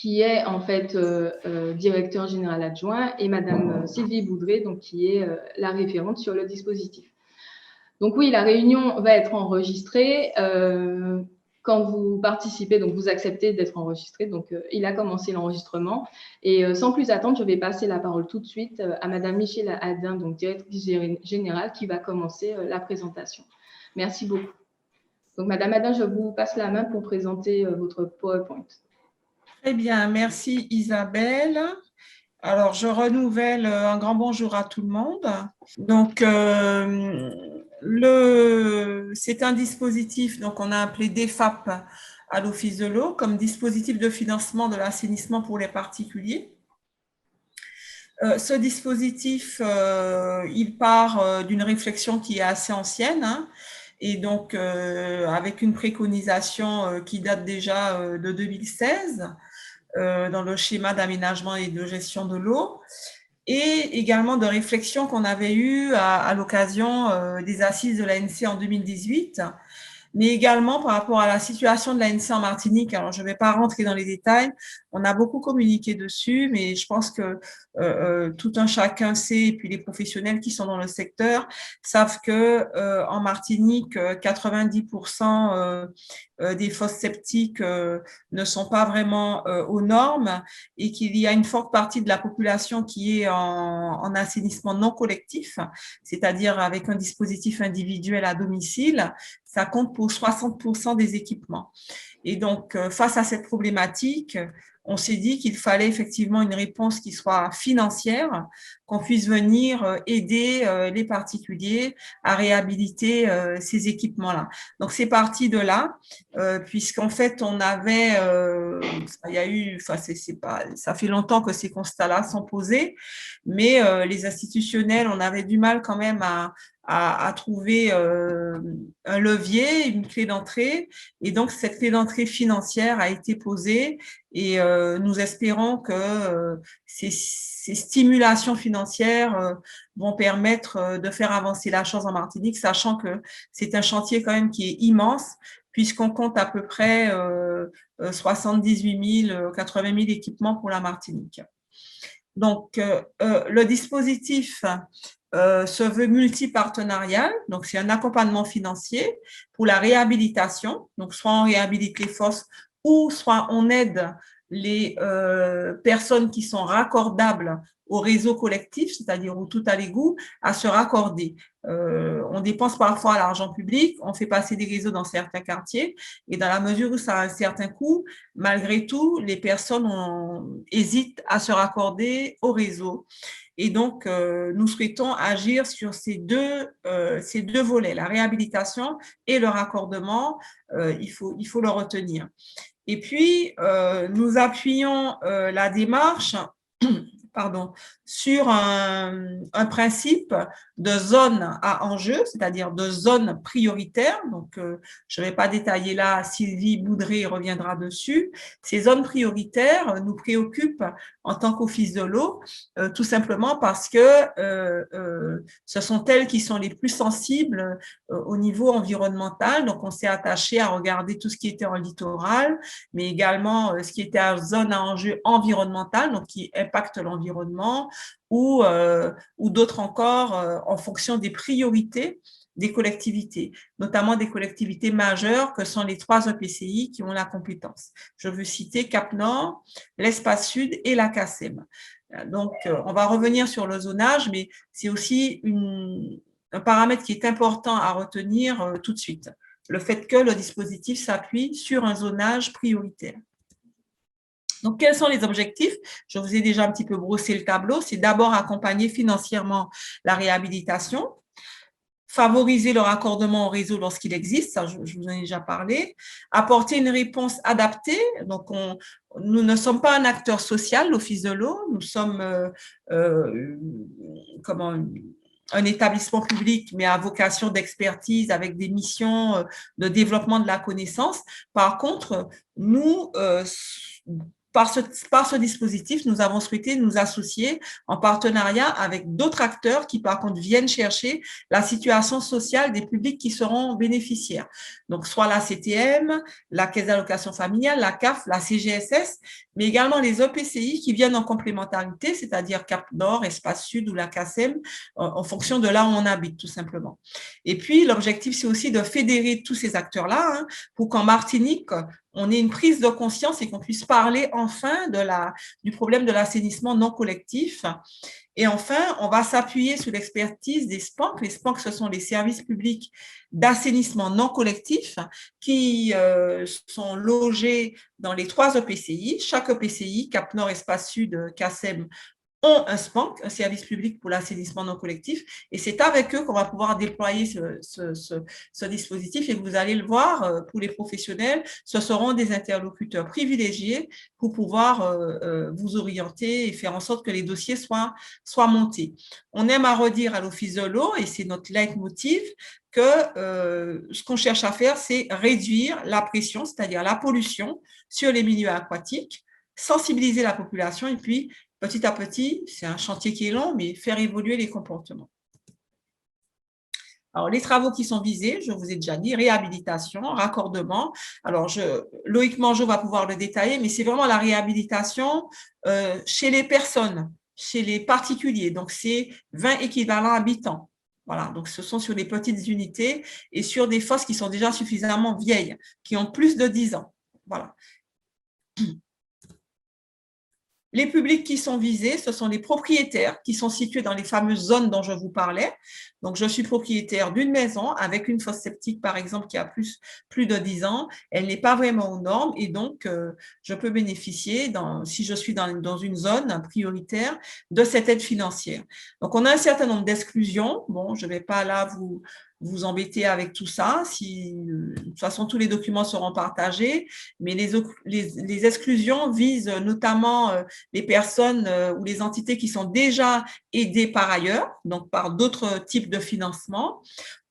qui est en fait directeur général adjoint, et Madame Sylvie Boudré, donc, qui est la référente sur le dispositif. Donc oui, la réunion va être enregistrée. Quand vous participez, donc vous acceptez d'être enregistré. Donc il a commencé l'enregistrement. Et sans plus attendre, je vais passer la parole tout de suite à Madame Michèle Adin, donc directrice générale, qui va commencer la présentation. Merci beaucoup. Donc Madame Adin, je vous passe la main pour présenter votre PowerPoint. Très bien, merci Isabelle. Alors, je renouvelle un grand bonjour à tout le monde. Donc, c'est un dispositif, donc on a appelé DEFAP à l'Office de l'eau comme dispositif de financement de l'assainissement pour les particuliers. Ce dispositif, il part d'une réflexion qui est assez ancienne, hein, et donc avec une préconisation qui date déjà de 2016 dans le schéma d'aménagement et de gestion de l'eau, et également de réflexions qu'on avait eues à l'occasion des assises de l'ANC en 2018, mais également par rapport à la situation de l'ANC en Martinique. Alors, je ne vais pas rentrer dans les détails, on a beaucoup communiqué dessus, mais je pense que tout un chacun sait, et puis les professionnels qui sont dans le secteur savent que en Martinique, 90% des fosses septiques ne sont pas vraiment aux normes, et qu'il y a une forte partie de la population qui est en assainissement non collectif, c'est-à-dire avec un dispositif individuel à domicile. Ça compte pour 60% des équipements. Et donc, face à cette problématique, on s'est dit qu'il fallait effectivement une réponse qui soit financière, qu'on puisse venir aider les particuliers à réhabiliter ces équipements-là. Donc, c'est parti de là, puisqu'en fait, on avait, il y a eu, enfin, ça fait longtemps que ces constats-là sont posés, mais les institutionnels, on avait du mal quand même à trouver un levier, une clé d'entrée. Et donc, cette clé d'entrée financière a été posée, et nous espérons que ces stimulations financières vont permettre de faire avancer la chose en Martinique, sachant que c'est un chantier quand même qui est immense, puisqu'on compte à peu près 78 000, 80 000 équipements pour la Martinique. Donc, le dispositif se veut multipartenarial, donc c'est un accompagnement financier pour la réhabilitation, donc soit on réhabilite les fosses ou soit on aide les personnes qui sont raccordables au réseau collectif, c'est-à-dire où tout à l'égout, à se raccorder. On dépense parfois l'argent public, on fait passer des réseaux dans certains quartiers, et dans la mesure où ça a un certain coût, malgré tout, les personnes hésitent à se raccorder au réseau. Et donc, nous souhaitons agir sur ces deux volets, la réhabilitation et le raccordement. Il faut le retenir. Et puis, nous appuyons la démarche sur un principe de zone à enjeu, c'est-à-dire de zone prioritaire. Donc, je ne vais pas détailler là, Sylvie Boudré reviendra dessus. Ces zones prioritaires nous préoccupent en tant qu'Office de l'eau, tout simplement parce que ce sont elles qui sont les plus sensibles au niveau environnemental. Donc, on s'est attaché à regarder tout ce qui était en littoral, mais également ce qui était en zone à enjeu environnemental, donc qui impacte l'environnement, ou d'autres encore en fonction des priorités des collectivités, notamment des collectivités majeures que sont les 3 EPCI qui ont la compétence. Je veux citer Cap-Nord, l'Espace Sud et la CACEM. Donc, on va revenir sur le zonage, mais c'est aussi un paramètre qui est important à retenir tout de suite, le fait que le dispositif s'appuie sur un zonage prioritaire. Donc, quels sont les objectifs? Je vous ai déjà un petit peu brossé le tableau. C'est d'abord accompagner financièrement la réhabilitation, favoriser le raccordement au réseau lorsqu'il existe, ça je vous en ai déjà parlé, apporter une réponse adaptée. Donc, nous ne sommes pas un acteur social, l'Office de l'eau, nous sommes un établissement public, mais à vocation d'expertise avec des missions de développement de la connaissance. Par contre, nous par ce dispositif, nous avons souhaité nous associer en partenariat avec d'autres acteurs qui, par contre, viennent chercher la situation sociale des publics qui seront bénéficiaires. Donc, soit la CTM, la Caisse d'allocation familiale, la CAF, la CGSS, mais également les EPCI qui viennent en complémentarité, c'est-à-dire Cap Nord, Espace Sud ou la CACEM, en fonction de là où on habite, tout simplement. Et puis, l'objectif, c'est aussi de fédérer tous ces acteurs-là pour qu'en Martinique, on ait une prise de conscience et qu'on puisse parler enfin du problème de l'assainissement non collectif. Et enfin, on va s'appuyer sur l'expertise des SPANC. Les SPANC, ce sont les services publics d'assainissement non collectif qui sont logés dans les 3 EPCI. Chaque EPCI, Cap Nord, Espace Sud, CACEM, ont un SPANC, un service public pour l'assainissement non collectif, et c'est avec eux qu'on va pouvoir déployer ce dispositif. Et vous allez le voir, pour les professionnels, ce seront des interlocuteurs privilégiés pour pouvoir vous orienter et faire en sorte que les dossiers soient montés. On aime à redire à l'Office de l'eau, et c'est notre leitmotiv, que ce qu'on cherche à faire, c'est réduire la pression, c'est-à-dire la pollution sur les milieux aquatiques, sensibiliser la population et puis petit à petit, c'est un chantier qui est long, mais faire évoluer les comportements. Alors, les travaux qui sont visés, je vous ai déjà dit, réhabilitation, raccordement. Alors, Loïc Mangeot va pouvoir le détailler, mais c'est vraiment la réhabilitation chez les personnes, chez les particuliers. Donc, c'est 20 équivalents habitants. Voilà, donc ce sont sur des petites unités et sur des fosses qui sont déjà suffisamment vieilles, qui ont plus de 10 ans. Voilà. Les publics qui sont visés, ce sont les propriétaires qui sont situés dans les fameuses zones dont je vous parlais. Donc, je suis propriétaire d'une maison avec une fosse septique, par exemple, qui a plus de 10 ans. Elle n'est pas vraiment aux normes et donc, je peux bénéficier, si je suis dans une zone prioritaire, de cette aide financière. Donc, on a un certain nombre d'exclusions. Bon, je ne vais pas là vous embêter avec tout ça. De toute façon, tous les documents seront partagés, mais les exclusions visent notamment les personnes ou les entités qui sont déjà aidées par ailleurs, donc par d'autres types de financement,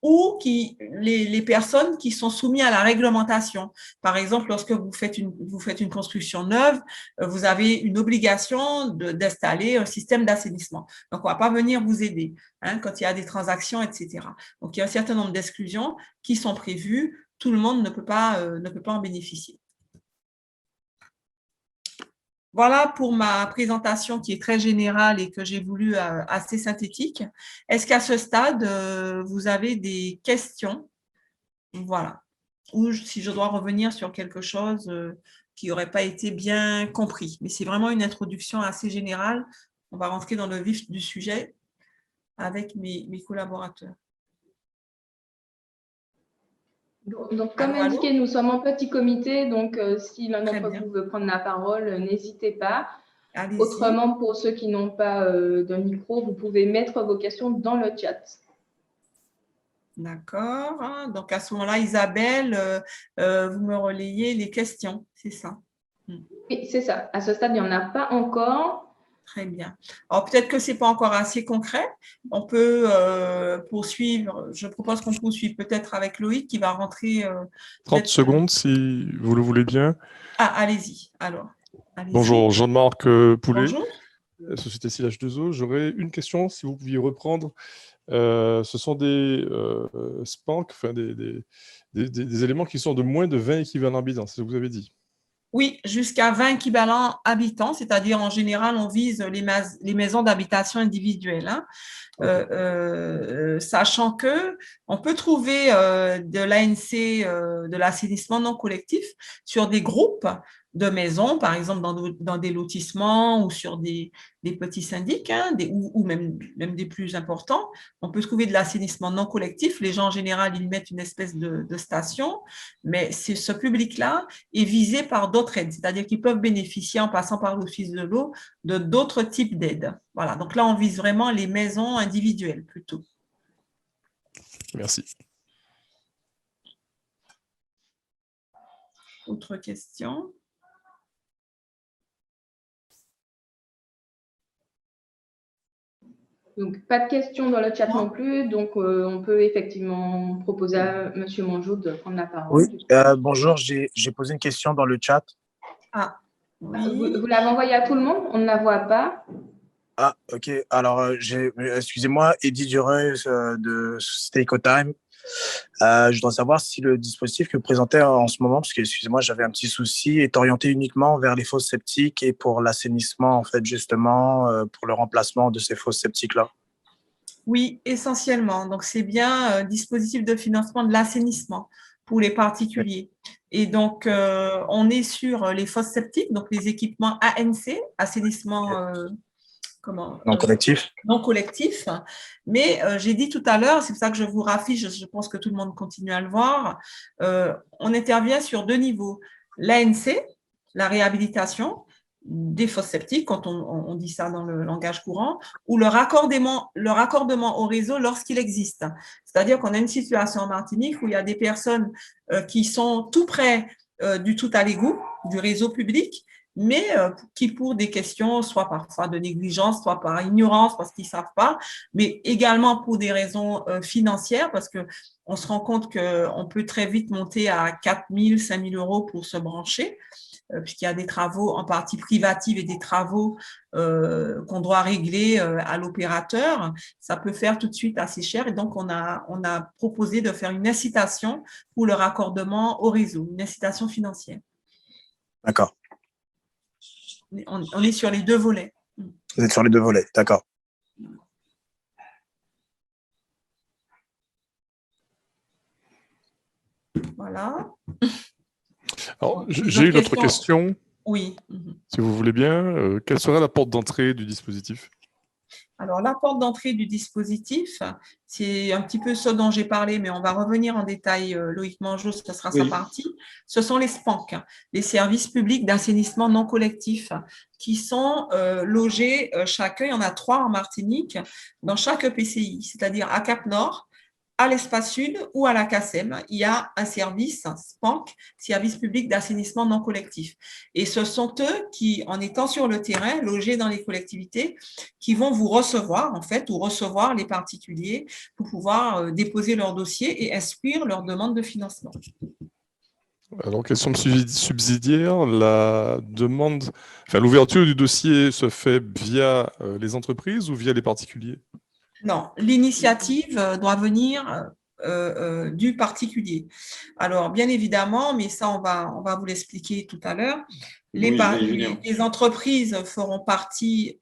ou les personnes qui sont soumises à la réglementation. Par exemple, lorsque vous faites une construction neuve, vous avez une obligation d'installer un système d'assainissement. Donc, on ne va pas venir vous aider quand il y a des transactions, etc. Donc, il y a un certain nombre d'exclusions qui sont prévues. Tout le monde ne peut pas en bénéficier. Voilà pour ma présentation qui est très générale et que j'ai voulu assez synthétique. Est-ce qu'à ce stade, vous avez des questions? Voilà. Ou si je dois revenir sur quelque chose qui n'aurait pas été bien compris. Mais c'est vraiment une introduction assez générale. On va rentrer dans le vif du sujet avec mes collaborateurs. Donc, comme indiqué, nous sommes en petit comité, donc si l'un d'entre vous veut prendre la parole, n'hésitez pas. Autrement, pour ceux qui n'ont pas de micro, vous pouvez mettre vos questions dans le chat. D'accord. Donc, à ce moment-là, Isabelle, vous me relayez les questions, c'est ça? Oui, c'est ça. À ce stade, il n'y en a pas encore. Très bien. Alors, peut-être que ce n'est pas encore assez concret. On peut poursuivre. Je propose qu'on poursuive peut-être avec Loïc qui va rentrer. 30 secondes, si vous le voulez bien. Ah, allez-y. Alors, bonjour, Jean-Marc Poulet. Bonjour. Société CH2O. J'aurais une question, si vous pouviez reprendre. Ce sont des SPANC, enfin des éléments qui sont de moins de 20 équivalents habitants, c'est ce que vous avez dit. Oui, jusqu'à 20 équivalents habitants, c'est-à-dire en général, on vise les maisons d'habitation individuelles. Okay. Sachant que on peut trouver de l'ANC, de l'assainissement non collectif, sur des groupes de maisons, par exemple dans des lotissements ou sur des petits syndics, ou même des plus importants. On peut trouver de l'assainissement non collectif. Les gens, en général, ils mettent une espèce de station, mais ce public-là est visé par d'autres aides, c'est-à-dire qu'ils peuvent bénéficier, en passant par l'Office de l'eau, de d'autres types d'aides. Voilà, donc là, on vise vraiment les maisons individuelles plutôt. Merci. Autre question? Donc, pas de questions dans le chat non plus. Donc, on peut effectivement proposer à M. Mangeot de prendre la parole. Oui, bonjour. J'ai posé une question dans le chat. Ah, Oui. Vous l'avez envoyé à tout le monde? On ne la voit pas. Ah, ok. Alors, excusez-moi, Eddy Dureux de Société Ecotime. Je dois savoir si le dispositif que vous présentez en ce moment, parce que, excusez-moi, j'avais un petit souci, est orienté uniquement vers les fosses septiques et pour l'assainissement, en fait, justement, pour le remplacement de ces fosses septiques-là. Oui, essentiellement. Donc, c'est bien un dispositif de financement de l'assainissement pour les particuliers. Et donc, on est sur les fosses septiques, donc les équipements ANC, assainissement Non collectif. non collectif. Mais j'ai dit tout à l'heure, c'est pour ça que je vous raffiche, je pense que tout le monde continue à le voir, on intervient sur 2 niveaux. L'ANC, la réhabilitation des fosses septiques, quand on dit ça dans le langage courant, ou le raccordement au réseau lorsqu'il existe. C'est-à-dire qu'on a une situation en Martinique où il y a des personnes qui sont tout près du tout à l'égout, du réseau public, mais qui pour des questions, soit parfois de négligence, soit par ignorance, parce qu'ils ne savent pas, mais également pour des raisons financières, parce qu'on se rend compte qu'on peut très vite monter à 4 000, 5 000 euros pour se brancher, puisqu'il y a des travaux en partie privatifs et des travaux qu'on doit régler à l'opérateur. Ça peut faire tout de suite assez cher, et donc on a proposé de faire une incitation pour le raccordement au réseau, une incitation financière. D'accord. On est sur les 2 volets. Vous êtes sur les 2 volets, d'accord. Voilà. Alors, j'ai une autre question. Oui. Si vous voulez bien, quelle serait la porte d'entrée du dispositif? Alors, la porte d'entrée du dispositif, c'est un petit peu ce dont j'ai parlé, mais on va revenir en détail, Loïc Mangeot, ce sera sa partie. Ce sont les SPANC, les services publics d'assainissement non collectif, qui sont logés chacun, il y en a 3 en Martinique, dans chaque EPCI, c'est-à-dire à Cap-Nord, à l'Espace Sud ou à la CACEM, il y a un service, SPANC, service public d'assainissement non collectif. Et ce sont eux qui, en étant sur le terrain, logés dans les collectivités, qui vont vous recevoir, en fait, ou recevoir les particuliers pour pouvoir déposer leur dossier et instruire leur demande de financement. Alors, question subsidiaire, la demande, enfin, l'ouverture du dossier se fait via les entreprises ou via les particuliers? Non, l'initiative doit venir du particulier. Alors, bien évidemment, mais ça, on va vous l'expliquer tout à l'heure, les entreprises feront partie,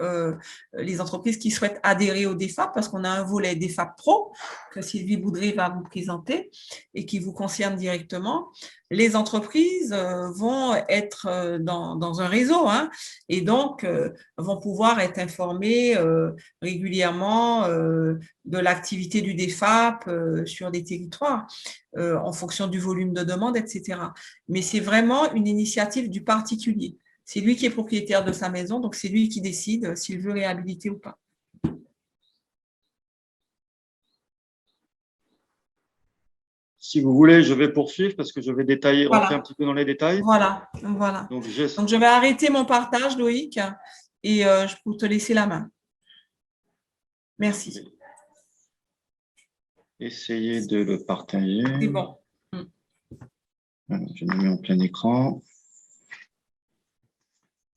les entreprises qui souhaitent adhérer au DEFAP, parce qu'on a un volet DEFAP Pro que Sylvie Boudré va vous présenter et qui vous concerne directement. Les entreprises vont être dans un réseau, hein, et donc vont pouvoir être informées régulièrement de l'activité du DEFAP sur les territoires, en fonction du volume de demande, etc. Mais c'est vraiment une initiative du particulier. C'est lui qui est propriétaire de sa maison, donc c'est lui qui décide s'il veut réhabiliter ou pas. Si vous voulez, je vais poursuivre parce que je vais détailler, rentrer un petit peu dans les détails. Voilà. Donc, je vais arrêter mon partage, Loïc, et je peux te laisser la main. Merci. Essayez de le partager. C'est bon. Voilà, je me mets en plein écran.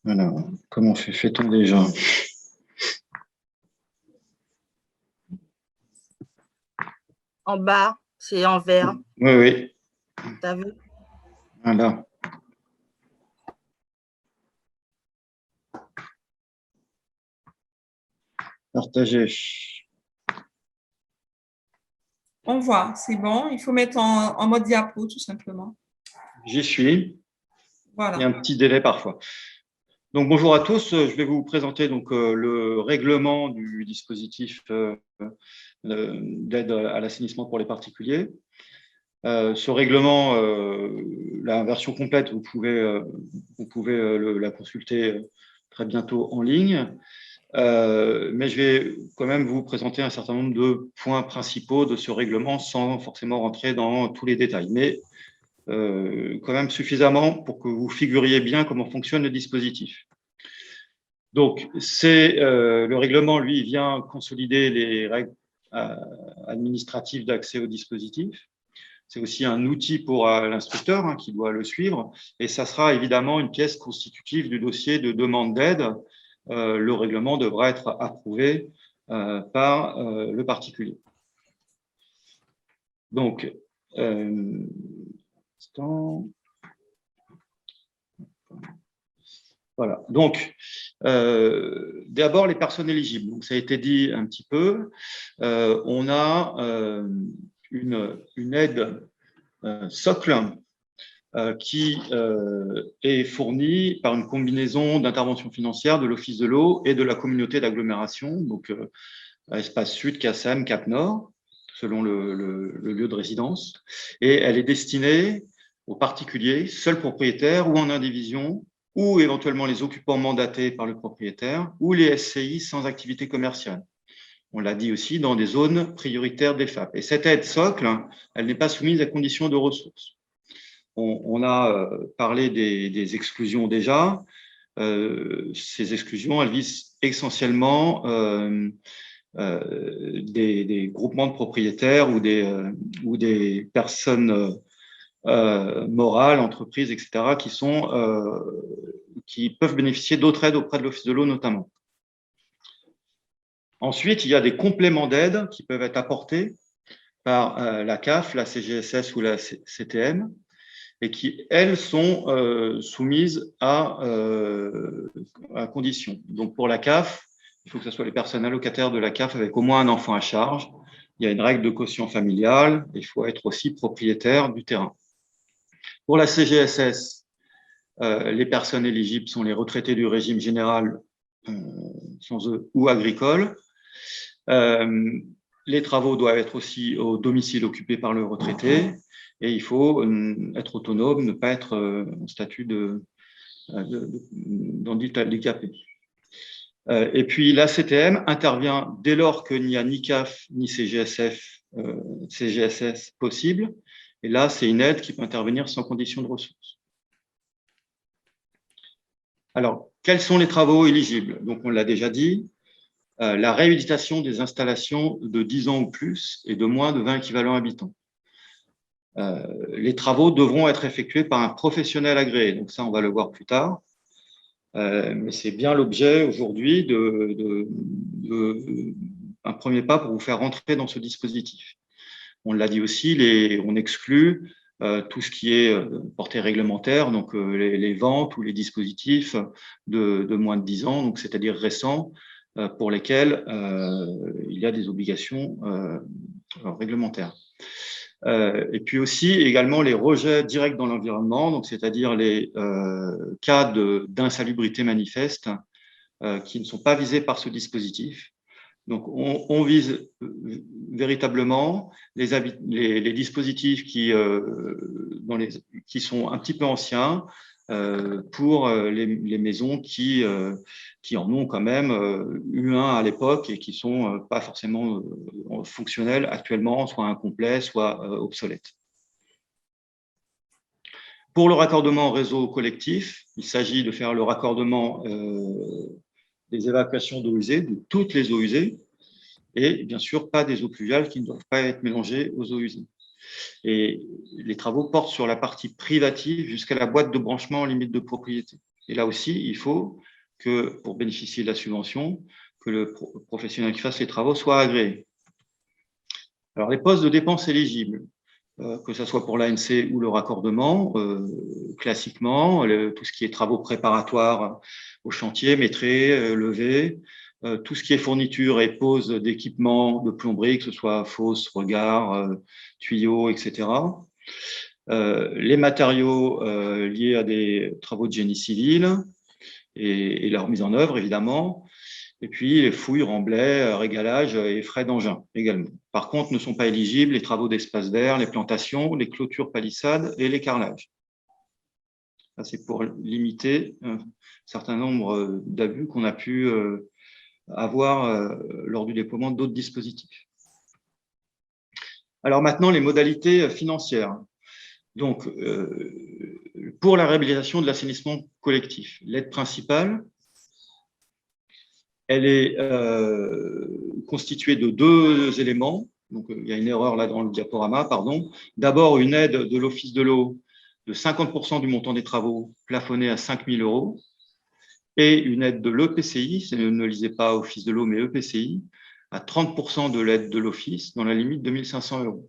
Voilà, comment fait-on déjà? En bas, c'est en vert. Oui, oui. T'as vu? Voilà. Partager. On voit, c'est bon. Il faut mettre en mode diapo, tout simplement. J'y suis. Voilà. Il y a un petit délai parfois. Donc, bonjour à tous. Je vais vous présenter donc, le règlement du dispositif d'aide à l'assainissement pour les particuliers. Ce règlement, la version complète, vous pouvez la consulter très bientôt en ligne. Mais je vais quand même vous présenter un certain nombre de points principaux de ce règlement sans forcément rentrer dans tous les détails, mais quand même suffisamment pour que vous figuriez bien comment fonctionne le dispositif. Donc, le règlement, lui, vient consolider les règles administratives d'accès au dispositif. c'est aussi un outil pour l'instructeur qui doit le suivre, et ça sera évidemment une pièce constitutive du dossier de demande d'aide. Le règlement devra être approuvé par le particulier. Donc, voilà. Donc, d'abord, les personnes éligibles. Donc, ça a été dit un petit peu. On a une aide socle qui est fournie par une combinaison d'interventions financières de l'Office de l'eau et de la communauté d'agglomération, donc Espace Sud, CASAM, Cap Nord, selon le lieu de résidence. Et elle est destinée aux particuliers, seuls propriétaires ou en indivision, ou éventuellement les occupants mandatés par le propriétaire, ou les SCI sans activité commerciale. On l'a dit aussi, dans des zones prioritaires des FAP. Et cette aide socle, elle n'est pas soumise à conditions de ressources. On a parlé des exclusions déjà. Ces exclusions, elles visent essentiellement des groupements de propriétaires ou des personnes morales, entreprises, etc., qui peuvent bénéficier d'autres aides auprès de l'Office de l'eau notamment. Ensuite, il y a des compléments d'aide qui peuvent être apportés par la CAF, la CGSS ou la CTM, et qui, elles, sont soumises à conditions. Donc, pour la CAF, il faut que ce soit les personnes allocataires de la CAF avec au moins un enfant à charge. Il y a une règle de quotient familial. Il faut être aussi propriétaire du terrain. Pour la CGSS, les personnes éligibles sont les retraités du régime général sans eux ou agricoles. Les travaux doivent être aussi au domicile occupé par le retraité. Et il faut être autonome, ne pas être en statut d'handicapé. Et puis la CTM intervient dès lors qu'il n'y a ni CAF ni CGSS possible. Et là, c'est une aide qui peut intervenir sans condition de ressources. Alors, quels sont les travaux éligibles? Donc, on l'a déjà dit. La réhabilitation des installations de 10 ans ou plus et de moins de 20 équivalents habitants. Les travaux devront être effectués par un professionnel agréé. Donc ça, on va le voir plus tard. Mais c'est bien l'objet aujourd'hui d'un premier pas pour vous faire rentrer dans ce dispositif. On l'a dit aussi, on exclut tout ce qui est portée réglementaire, donc les ventes ou les dispositifs de moins de 10 ans, donc c'est-à-dire récents, pour lesquels il y a des obligations réglementaires. Et puis aussi également les rejets directs dans l'environnement, donc c'est-à-dire les cas d'insalubrité manifeste qui ne sont pas visés par ce dispositif. Donc on vise véritablement les dispositifs qui sont un petit peu anciens pour les maisons qui en ont quand même eu un à l'époque et qui sont pas forcément fonctionnels actuellement, soit incomplets, soit obsolètes. Pour le raccordement au réseau collectif, il s'agit de faire le raccordement des évacuations d'eau usée, de toutes les eaux usées, et bien sûr pas des eaux pluviales qui ne doivent pas être mélangées aux eaux usées. Et les travaux portent sur la partie privative jusqu'à la boîte de branchement en limite de propriété. Et là aussi, il faut que, pour bénéficier de la subvention, que le professionnel qui fasse les travaux soit agréé. Alors, les postes de dépenses éligibles, que ce soit pour l'ANC ou le raccordement, classiquement, tout ce qui est travaux préparatoires au chantier, maîtrisés, levés, tout ce qui est fourniture et pose d'équipements de plomberie, que ce soit fosse, regard, tuyaux, etc. Les matériaux liés à des travaux de génie civil et leur mise en œuvre, évidemment. Et puis les fouilles, remblais, régalage et frais d'engin également. Par contre, ne sont pas éligibles les travaux d'espace vert, les plantations, les clôtures palissades et les carrelages. C'est pour limiter un certain nombre d'abus qu'on a pu avoir lors du déploiement d'autres dispositifs. Alors maintenant, les modalités financières. Donc, pour la réhabilitation de l'assainissement collectif, l'aide principale, elle est constituée de deux éléments. Donc, il y a une erreur là dans le diaporama, pardon. D'abord, une aide de l'Office de l'eau de 50% du montant des travaux plafonnée à 5 000 € et une aide de l'EPCI, ne lisez pas Office de l'eau, mais EPCI, à 30% de l'aide de l'Office dans la limite de 1 500 €.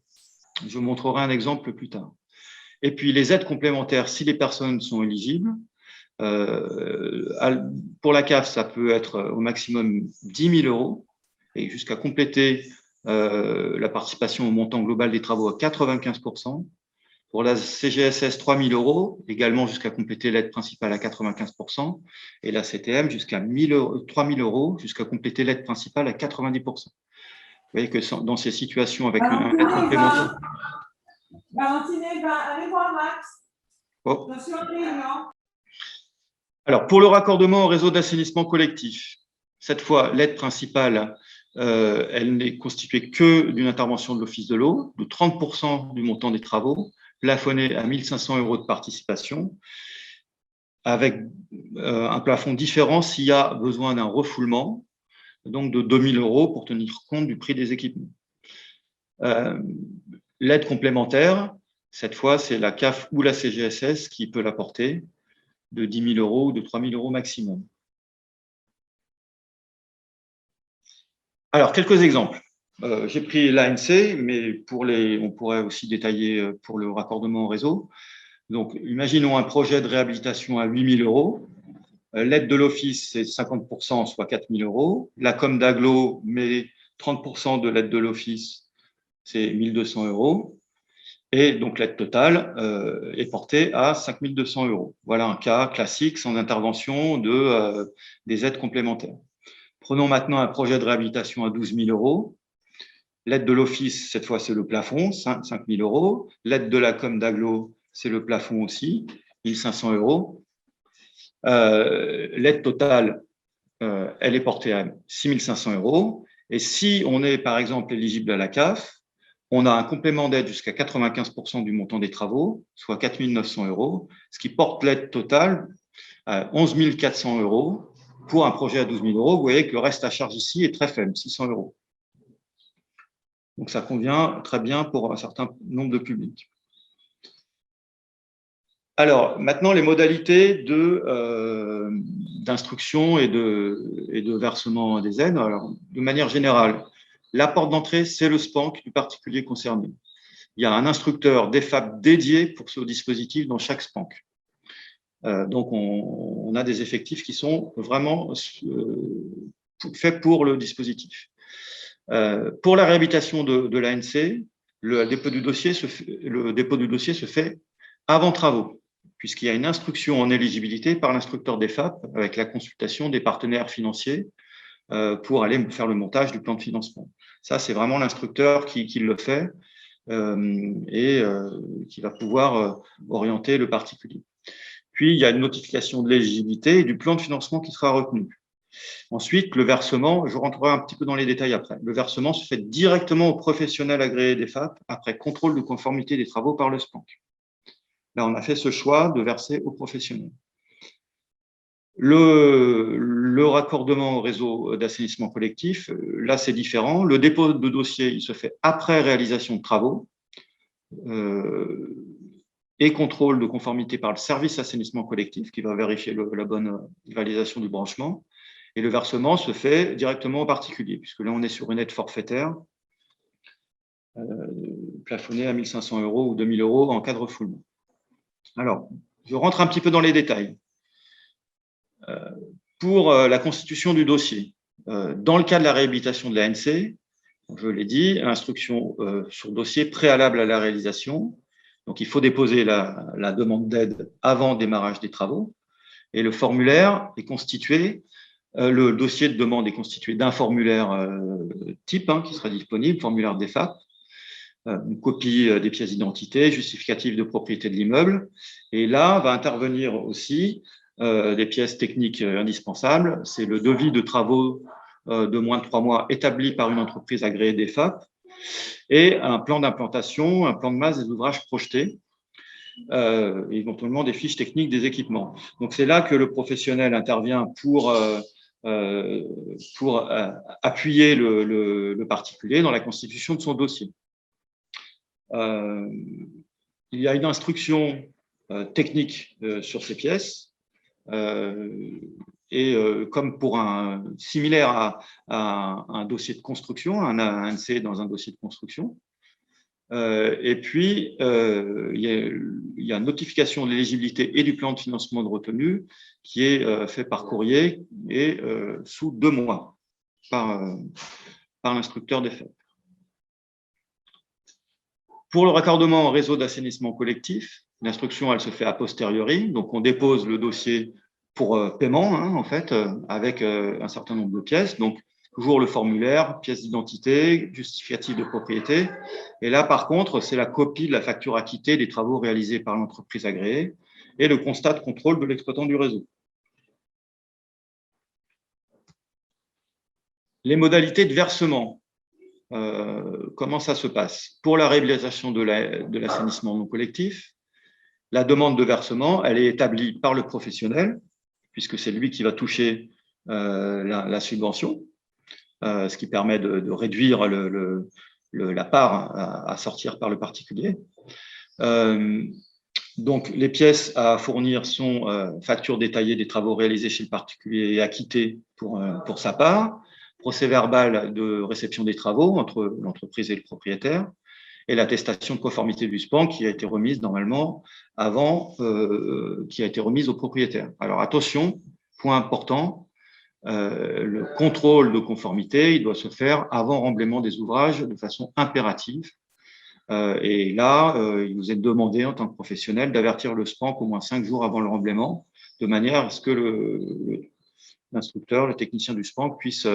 Je vous montrerai un exemple plus tard. Et puis, les aides complémentaires, si les personnes sont éligibles, pour la CAF, ça peut être au maximum 10 000 € et jusqu'à compléter la participation au montant global des travaux à 95%. Pour la CGSS, 3 000 €, également jusqu'à compléter l'aide principale à 95%. Et la CTM, jusqu'à 3 000 € jusqu'à compléter l'aide principale à 90%. Vous voyez que dans ces situations avec un aide complémentaire… Valentine, allez voir Max. Oh. Alors, pour le raccordement au réseau d'assainissement collectif, cette fois, l'aide principale, elle n'est constituée que d'une intervention de l'Office de l'eau, de 30% du montant des travaux, plafonné à 1 500 € de participation, avec un plafond différent s'il y a besoin d'un refoulement, donc de 2 000 € pour tenir compte du prix des équipements. L'aide complémentaire, cette fois, c'est la CAF ou la CGSS qui peut l'apporter, de 10 000 € ou de 3 000 € maximum. Alors, quelques exemples. J'ai pris l'ANC, mais on pourrait aussi détailler pour le raccordement au réseau. Donc, imaginons un projet de réhabilitation à 8 000 €. L'aide de l'Office, c'est 50%, soit 4 000 €. La com d'Aglo met 30% de l'aide de l'Office, c'est 1 200 €. Et donc, l'aide totale est portée à 5 200 €. Voilà un cas classique sans intervention des aides complémentaires. Prenons maintenant un projet de réhabilitation à 12 000 €. L'aide de l'Office, cette fois, c'est le plafond, 5 000 €. L'aide de la com d'Aglo, c'est le plafond aussi, 1 500 €. L'aide totale, elle est portée à 6 500 €. Et si on est, par exemple, éligible à la CAF, on a un complément d'aide jusqu'à 95% du montant des travaux, soit 4 900 €, ce qui porte l'aide totale à 11 400 € pour un projet à 12 000 €. Vous voyez que le reste à charge ici est très faible, 600 €. Donc, ça convient très bien pour un certain nombre de publics. Alors, maintenant, les modalités d'instruction et de versement des aides. Alors, de manière générale, la porte d'entrée, c'est le SPANC du particulier concerné. Il y a un instructeur DEFAP dédié pour ce dispositif dans chaque SPANC. Donc, on a des effectifs qui sont vraiment faits pour le dispositif. Pour la réhabilitation de l'ANC, le dépôt du dossier se fait avant travaux, puisqu'il y a une instruction en éligibilité par l'instructeur DEFAP avec la consultation des partenaires financiers pour aller faire le montage du plan de financement. Ça, c'est vraiment l'instructeur qui le fait et qui va pouvoir orienter le particulier. Puis, il y a une notification de l'éligibilité et du plan de financement qui sera retenu. Ensuite, le versement, je rentrerai un petit peu dans les détails après. Le versement se fait directement au professionnel agréé DEFAP après contrôle de conformité des travaux par le SPANC. Là, on a fait ce choix de verser au professionnel. Le raccordement au réseau d'assainissement collectif, là, c'est différent. Le dépôt de dossier, il se fait après réalisation de travaux et contrôle de conformité par le service assainissement collectif qui va vérifier la bonne validation du branchement. Et le versement se fait directement au particulier, puisque là, on est sur une aide forfaitaire plafonnée à 1 500 € ou 2 000 € en cas de refoulement. Alors, je rentre un petit peu dans les détails. Pour la constitution du dossier, dans le cas de la réhabilitation de l'ANC, je l'ai dit, instruction sur dossier préalable à la réalisation. Donc, il faut déposer la demande d'aide avant démarrage des travaux. Et le formulaire est constitué, le dossier de demande est constitué d'un formulaire type qui sera disponible, formulaire DEFAP, une copie des pièces d'identité, justificatif de propriété de l'immeuble. Et là, va intervenir aussi des pièces techniques indispensables. C'est le devis de travaux de moins de 3 mois établi par une entreprise agréée DEFAP et un plan d'implantation, un plan de masse des ouvrages projetés, éventuellement des fiches techniques des équipements. Donc, c'est là que le professionnel intervient pour pour appuyer le particulier dans la constitution de son dossier. Il y a une instruction technique sur ces pièces comme pour similaire à un dossier de construction, un ANC dans un dossier de construction. Et puis, il y a une notification de l'éligibilité et du plan de financement de retenue qui est fait par courrier et sous 2 mois par l'instructeur des FEP. Pour le raccordement au réseau d'assainissement collectif, l'instruction, elle se fait a posteriori. Donc, on dépose le dossier pour paiement, en fait, avec un certain nombre de pièces. Donc, toujours le formulaire, pièce d'identité, justificatif de propriété. Et là, par contre, c'est la copie de la facture acquittée des travaux réalisés par l'entreprise agréée et le constat de contrôle de l'exploitant du réseau. Les modalités de versement, comment ça se passe? Pour la réhabilitation de l'assainissement non collectif, la demande de versement, elle est établie par le professionnel, puisque c'est lui qui va toucher la subvention. Ce qui permet de réduire la part à sortir par le particulier. Donc, les pièces à fournir sont facture détaillée des travaux réalisés chez le particulier et acquittée pour sa part, procès-verbal de réception des travaux entre l'entreprise et le propriétaire, et l'attestation de conformité du SPAN qui a été remise normalement avant, qui a été remise au propriétaire. Alors, attention, point important, le contrôle de conformité, il doit se faire avant remblaiement des ouvrages de façon impérative. Et là, il vous est demandé en tant que professionnel d'avertir le SPANC au moins 5 jours avant le remblaiement, de manière à ce que l'instructeur, le technicien du SPANC puisse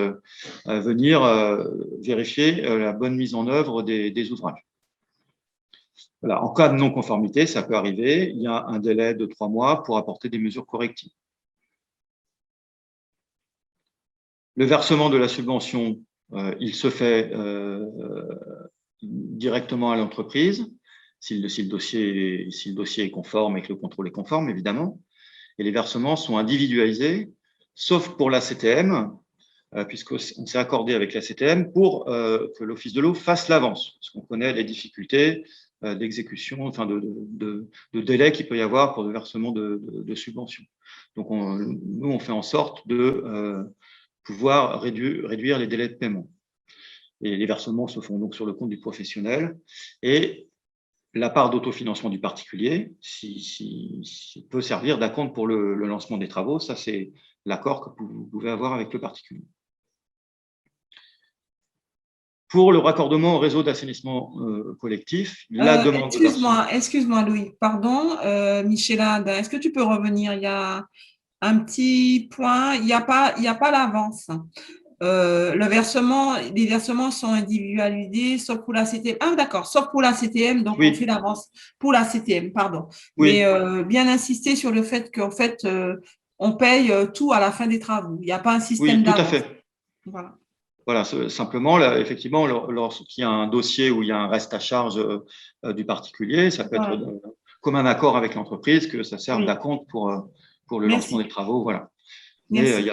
venir vérifier la bonne mise en œuvre des ouvrages. Voilà. En cas de non-conformité, ça peut arriver, il y a un délai de 3 mois pour apporter des mesures correctives. Le versement de la subvention, il se fait directement à l'entreprise, si le dossier est conforme et que le contrôle est conforme, évidemment. Et les versements sont individualisés, sauf pour la CTM, puisqu'on s'est accordé avec la CTM pour que l'Office de l'eau fasse l'avance, parce qu'on connaît les difficultés d'exécution, enfin de délai qu'il peut y avoir pour le versement de subventions. Donc, nous, on fait en sorte de pouvoir réduire les délais de paiement. Et les versements se font donc sur le compte du professionnel. Et la part d'autofinancement du particulier peut servir d'acompte pour le lancement des travaux. Ça, c'est l'accord que vous pouvez avoir avec le particulier. Pour le raccordement au réseau d'assainissement collectif, la demande… Excuse-moi, Louis, pardon, Michela, est-ce que tu peux revenir? Il y a un petit point, il n'y a pas l'avance. Les versements sont individualisés, sauf pour la CTM. Ah, d'accord, sauf pour la CTM, donc oui. On fait l'avance pour la CTM, pardon. Oui. Mais bien insister sur le fait qu'en fait, on paye tout à la fin des travaux. Il n'y a pas un système d'avance. Oui, tout à fait. Voilà, simplement, là, effectivement, lorsqu'il y a un dossier où il y a un reste à charge du particulier, ça peut être comme un accord avec l'entreprise que ça serve d'acompte pour le lancement des travaux. Voilà. Mais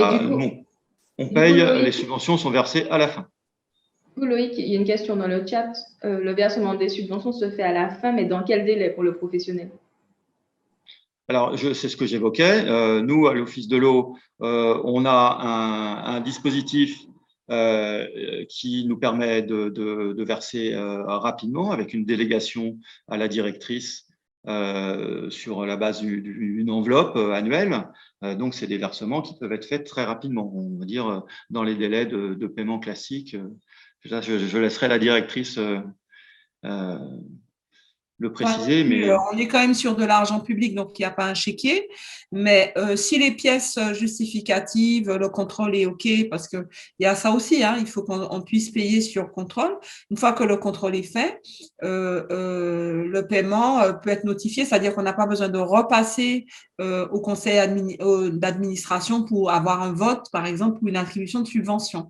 on paye, les subventions sont versées à la fin. Loïc, il y a une question dans le chat. Le versement des subventions se fait à la fin, mais dans quel délai pour le professionnel? Alors, c'est ce que j'évoquais. Nous, à l'Office de l'eau, on a un dispositif qui nous permet de verser rapidement avec une délégation à la directrice sur la base d'une enveloppe annuelle. Donc, c'est des versements qui peuvent être faits très rapidement, on va dire dans les délais de paiement classiques. Je laisserai la directrice le préciser. Mais on est quand même sur de l'argent public, donc il n'y a pas un chéquier. Mais si les pièces justificatives, le contrôle est OK, parce qu'il y a ça aussi, il faut qu'on puisse payer sur contrôle. Une fois que le contrôle est fait, le paiement peut être notifié, c'est-à-dire qu'on n'a pas besoin de repasser au conseil d'administration pour avoir un vote, par exemple, ou une attribution de subvention.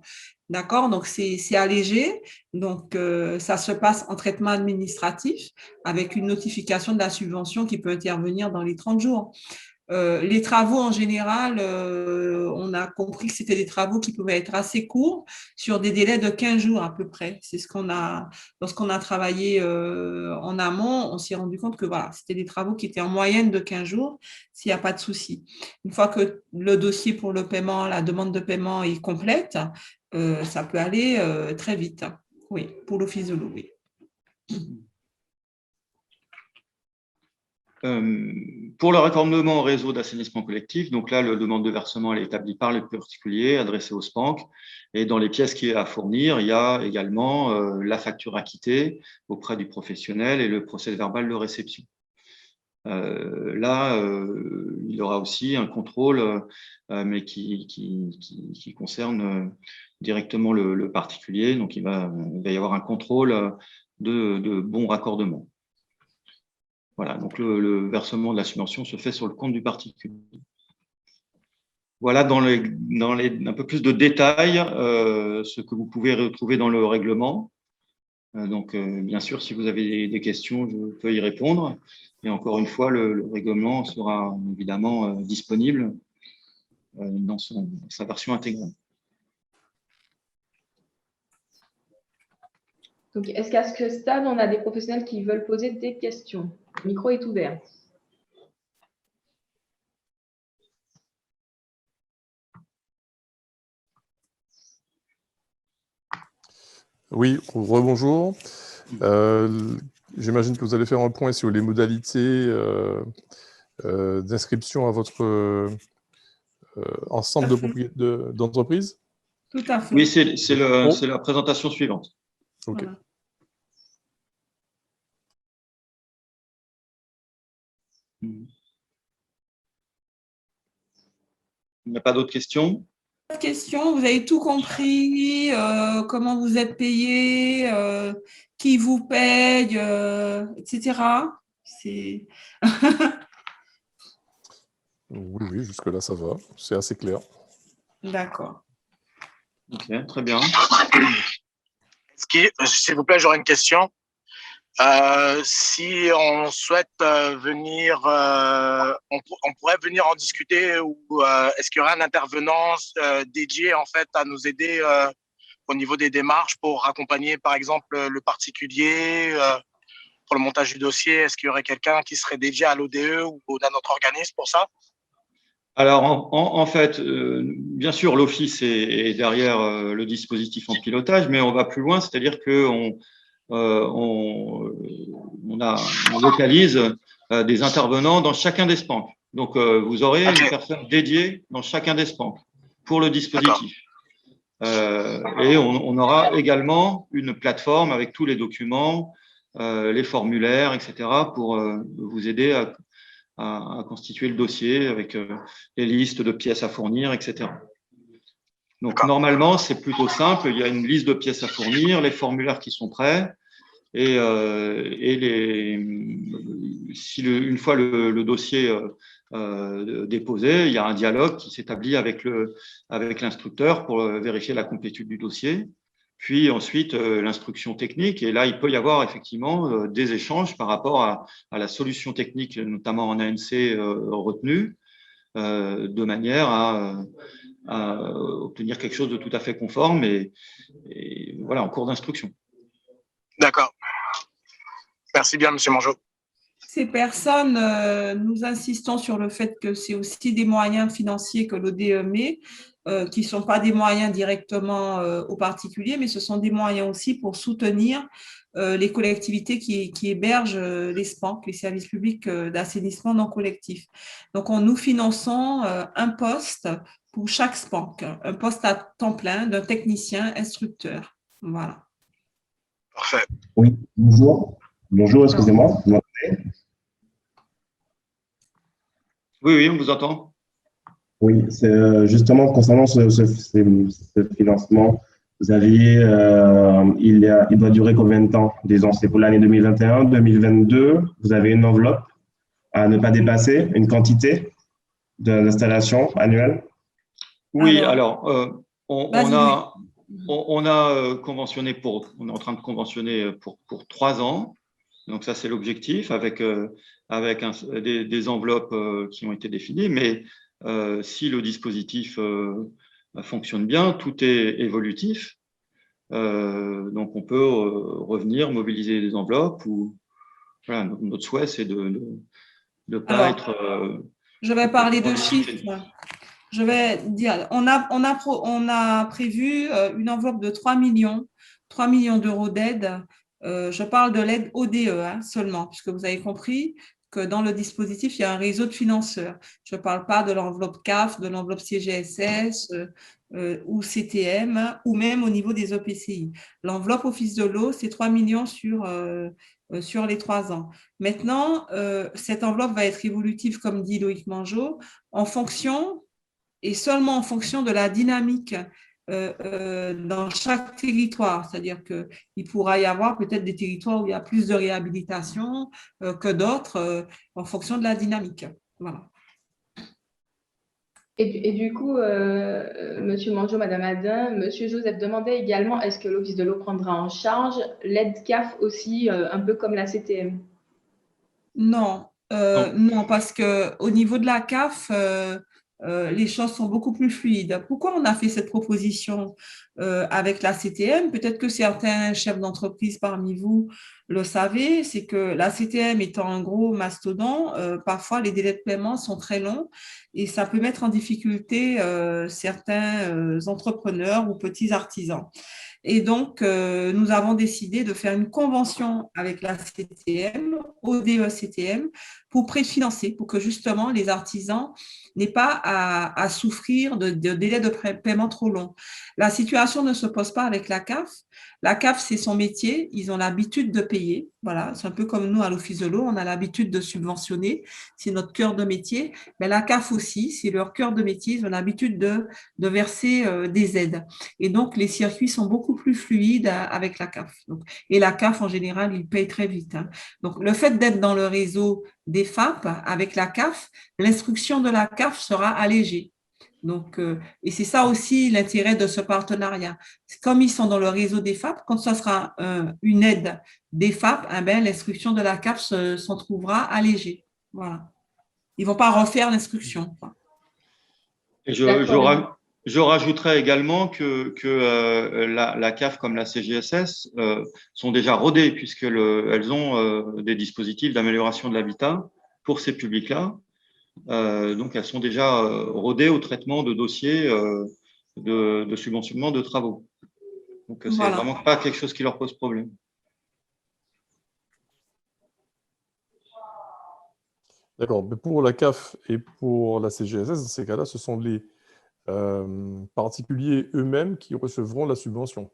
D'accord, donc c'est allégé, donc ça se passe en traitement administratif avec une notification de la subvention qui peut intervenir dans les 30 jours. Les travaux, en général, on a compris que c'était des travaux qui pouvaient être assez courts, sur des délais de 15 jours à peu près. C'est ce qu'on a, lorsqu'on a travaillé en amont, on s'est rendu compte que voilà, c'était des travaux qui étaient en moyenne de 15 jours, s'il n'y a pas de souci. Une fois que le dossier pour le paiement, la demande de paiement est complète, ça peut aller très vite. Oui, pour l'office de l'eau, oui. Pour le raccordement au réseau d'assainissement collectif, donc là, la demande de versement elle est établie par les particuliers, adressée au SPANC. Et dans les pièces qu'il y a à fournir, il y a également la facture acquittée auprès du professionnel et le procès-verbal de réception. Là, il y aura aussi un contrôle, mais qui concerne directement le particulier. Donc, il va y avoir un contrôle de bon raccordement. Voilà, donc le versement de la subvention se fait sur le compte du particulier. Voilà dans un peu plus de détails ce que vous pouvez retrouver dans le règlement. Donc, bien sûr, si vous avez des questions, je peux y répondre. Et encore une fois, le règlement sera évidemment disponible dans sa version intégrale. Donc, est-ce qu'à ce stade, on a des professionnels qui veulent poser des questions? Le micro est ouvert. Oui, rebonjour. J'imagine que vous allez faire un point sur les modalités d'inscription à votre ensemble d'entreprises. Tout à fait. Oui, c'est la présentation suivante. Ok. Voilà. Il n'y a pas d'autres questions? Pas de questions, vous avez tout compris, comment vous êtes payé, qui vous paye, etc. C'est Oui, jusque-là, ça va. C'est assez clair. d'accord. Ok, très bien. S'il vous plaît, j'aurais une question. Si on souhaite venir, on pourrait venir en discuter ou est-ce qu'il y aura un intervenant dédié en fait à nous aider au niveau des démarches pour accompagner par exemple le particulier pour le montage du dossier? Est-ce qu'il y aurait quelqu'un qui serait dédié à l'ODE ou à notre organisme pour ça? Alors, en fait, bien sûr, l'Office est derrière le dispositif en pilotage, mais on va plus loin, c'est-à-dire qu'on localise des intervenants dans chacun des SPANC. Donc, vous aurez une personne dédiée dans chacun des SPANC pour le dispositif. Et on aura également une plateforme avec tous les documents, les formulaires, etc., pour vous aider à constituer le dossier avec les listes de pièces à fournir, etc. Donc, normalement, c'est plutôt simple. Il y a une liste de pièces à fournir, les formulaires qui sont prêts. Et une fois le dossier déposé, il y a un dialogue qui s'établit avec l'instructeur pour vérifier la complétude du dossier. Puis ensuite, l'instruction technique. Et là, il peut y avoir effectivement des échanges par rapport à la solution technique, notamment en ANC retenue, de manière à obtenir quelque chose de tout à fait conforme et voilà, en cours d'instruction. D'accord. Merci bien, Monsieur Mongeau. Ces personnes, nous insistons sur le fait que c'est aussi des moyens financiers que l'ODE met, qui ne sont pas des moyens directement aux particuliers, mais ce sont des moyens aussi pour soutenir les collectivités qui hébergent les SPANC, les services publics d'assainissement non collectif. Donc, nous finançons un poste pour chaque SPANC, un poste à temps plein d'un technicien instructeur. Voilà. Parfait. Oui, bonjour. Bonjour, excusez-moi. Vous m'entendez? Oui, on vous entend. Oui, c'est justement concernant ce financement, vous aviez, il doit durer combien de temps? Disons, c'est pour l'année 2021, 2022. Vous avez une enveloppe à ne pas dépasser, une quantité d'installation annuelle? Oui, alors on a conventionné on est en train de conventionner pour 3 ans. Donc ça, c'est l'objectif avec des enveloppes qui ont été définies. Mais si le dispositif fonctionne bien, tout est évolutif. Donc on peut revenir, mobiliser des enveloppes. Voilà, notre souhait, c'est de ne pas être… je vais parler de chiffres. Je vais dire, on a prévu une enveloppe de 3 millions d'euros d'aide. Je parle de l'aide ODE seulement, puisque vous avez compris que dans le dispositif, il y a un réseau de financeurs. Je ne parle pas de l'enveloppe CAF, de l'enveloppe CGSS ou CTM, ou même au niveau des EPCI. L'enveloppe Office de l'eau, c'est 3 millions sur les 3 ans. Maintenant, cette enveloppe va être évolutive, comme dit Loïc Mangeot, en fonction et seulement en fonction de la dynamique dans chaque territoire. C'est-à-dire qu'il pourra y avoir peut-être des territoires où il y a plus de réhabilitation que d'autres en fonction de la dynamique. Voilà. Et du coup, Monsieur Mangeot, Madame Adin, Monsieur Joseph demandait également, est-ce que l'Office de l'eau prendra en charge l'aide CAF aussi, un peu comme la CTM? Non, non, parce qu'au niveau de la CAF, les choses sont beaucoup plus fluides. Pourquoi on a fait cette proposition avec la CTM? Peut-être que certains chefs d'entreprise parmi vous le savez, c'est que la CTM étant un gros mastodon, parfois les délais de paiement sont très longs et ça peut mettre en difficulté certains entrepreneurs ou petits artisans. Et donc, nous avons décidé de faire une convention avec la CTM, ODE-CTM, pour préfinancer, pour que justement les artisans n'aient pas à souffrir de délais de paiement trop longs. La situation ne se pose pas avec la CAF. La CAF, c'est son métier, ils ont l'habitude de payer. Voilà, c'est un peu comme nous à l'Office de l'eau, on a l'habitude de subventionner, c'est notre cœur de métier. Mais la CAF aussi, c'est leur cœur de métier, ils ont l'habitude de verser des aides. Et donc, les circuits sont beaucoup plus fluides avec la CAF. Donc, et la CAF, en général, ils payent très vite. Donc, le fait d'être dans le réseau des FAP avec la CAF, l'instruction de la CAF sera allégée. Donc, et c'est ça aussi l'intérêt de ce partenariat. Comme ils sont dans le réseau des FAP, quand ce sera une aide des FAP, l'instruction de la CAF s'en trouvera allégée. Voilà. Ils ne vont pas refaire l'instruction. Et je rajouterais également que la CAF comme la CGSS sont déjà rodées puisqu'elles ont des dispositifs d'amélioration de l'habitat pour ces publics-là. Donc, elles sont déjà rodées au traitement de dossiers de subventionnement de travaux. Donc, c'est vraiment pas quelque chose qui leur pose problème. D'accord. Mais pour la CAF et pour la CGSS, dans ces cas-là, ce sont les particuliers eux-mêmes qui recevront la subvention.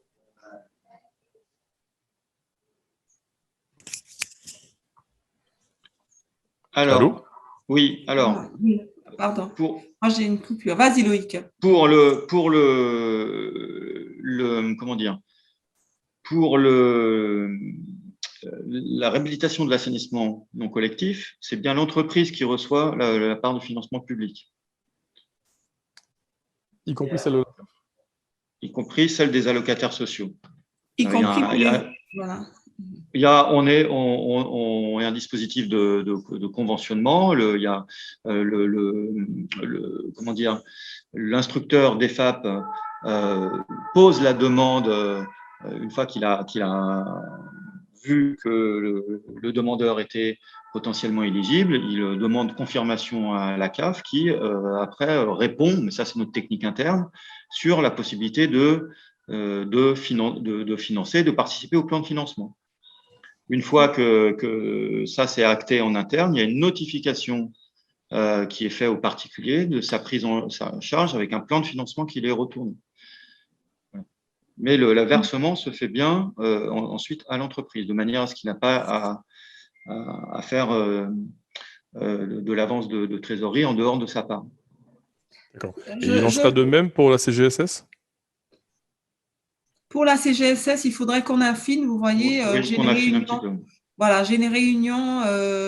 Alors, allô? Oui, alors. Oui, pardon. Moi, j'ai une coupure. Vas-y, Loïc. Pour la réhabilitation de l'assainissement non collectif, c'est bien l'entreprise qui reçoit la part de financement public. Y compris celle de la CAF. Y compris celle des allocataires sociaux. Y compris voilà. On est un dispositif de conventionnement. Il y a l'instructeur des FAP pose la demande une fois qu'il a vu que le demandeur était potentiellement éligible. Il demande confirmation à la CAF qui après répond, mais ça c'est notre technique interne, sur la possibilité de financer, de participer au plan de financement. Une fois que ça c'est acté en interne, il y a une notification qui est faite au particulier de sa prise en charge avec un plan de financement qui les retourne. Mais le versement se fait bien ensuite à l'entreprise, de manière à ce qu'il n'a pas à faire de l'avance de trésorerie en dehors de sa part. D'accord. Et il en sera de même pour la CGSS? Pour la CGSS, il faudrait qu'on affine, vous voyez, j'ai une réunion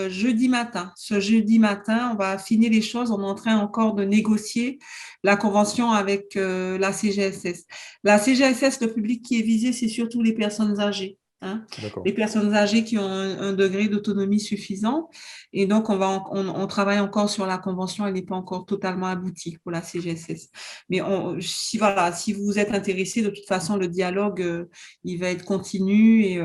jeudi matin. Ce jeudi matin, on va affiner les choses. On est en train encore de négocier la convention avec la CGSS. La CGSS, le public qui est visé, c'est surtout les personnes âgées. Hein, D'accord. les personnes âgées qui ont un degré d'autonomie suffisant. Et donc, on travaille encore sur la convention, elle n'est pas encore totalement aboutie pour la CGSS. Mais voilà, si vous êtes intéressé, de toute façon, le dialogue, il va être continu et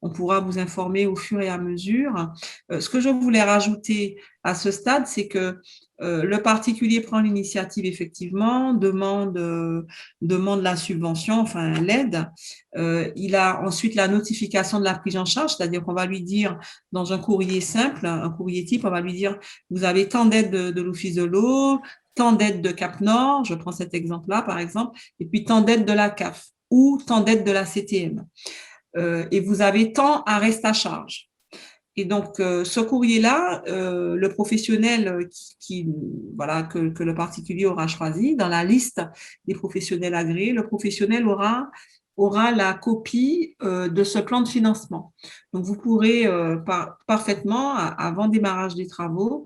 on pourra vous informer au fur et à mesure. Ce que je voulais rajouter à ce stade, c'est que le particulier prend l'initiative, effectivement, demande la subvention, enfin l'aide. Il a ensuite la notification de la prise en charge, c'est-à-dire qu'on va lui dire dans un courrier simple, un courrier type, on va lui dire vous avez tant d'aide de l'Office de l'eau, tant d'aide de Cap Nord, je prends cet exemple-là par exemple, et puis tant d'aide de la CAF ou tant d'aide de la CTM. Et vous avez tant à reste à charge. Et donc, ce courrier-là, le professionnel voilà, que le particulier aura choisi, dans la liste des professionnels agréés, le professionnel aura la copie de ce plan de financement. Donc, vous pourrez parfaitement, avant démarrage des travaux,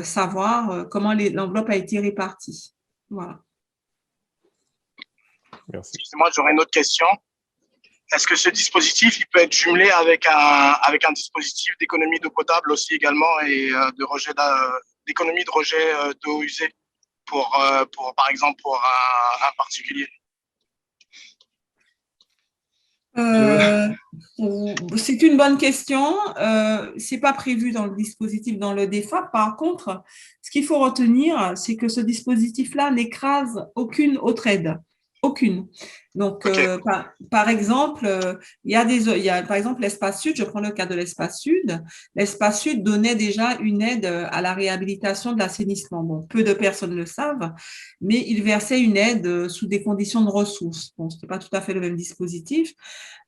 savoir comment l'enveloppe a été répartie. Voilà. Merci. Excusez-moi, j'aurais une autre question. Est-ce que ce dispositif il peut être jumelé avec un dispositif d'économie d'eau potable aussi également et d'économie de rejet d'eau usée par exemple pour un particulier? C'est une bonne question. C'est pas prévu dans le dispositif, dans le DEFA. Par contre, ce qu'il faut retenir, c'est que ce dispositif-là n'écrase aucune autre aide. Aucune. Donc, Okay. par exemple, il y a par exemple l'Espace Sud, je prends le cas de l'Espace Sud. L'Espace Sud donnait déjà une aide à la réhabilitation de l'assainissement. Bon, peu de personnes le savent, mais il versait une aide sous des conditions de ressources. Bon, ce n'est pas tout à fait le même dispositif.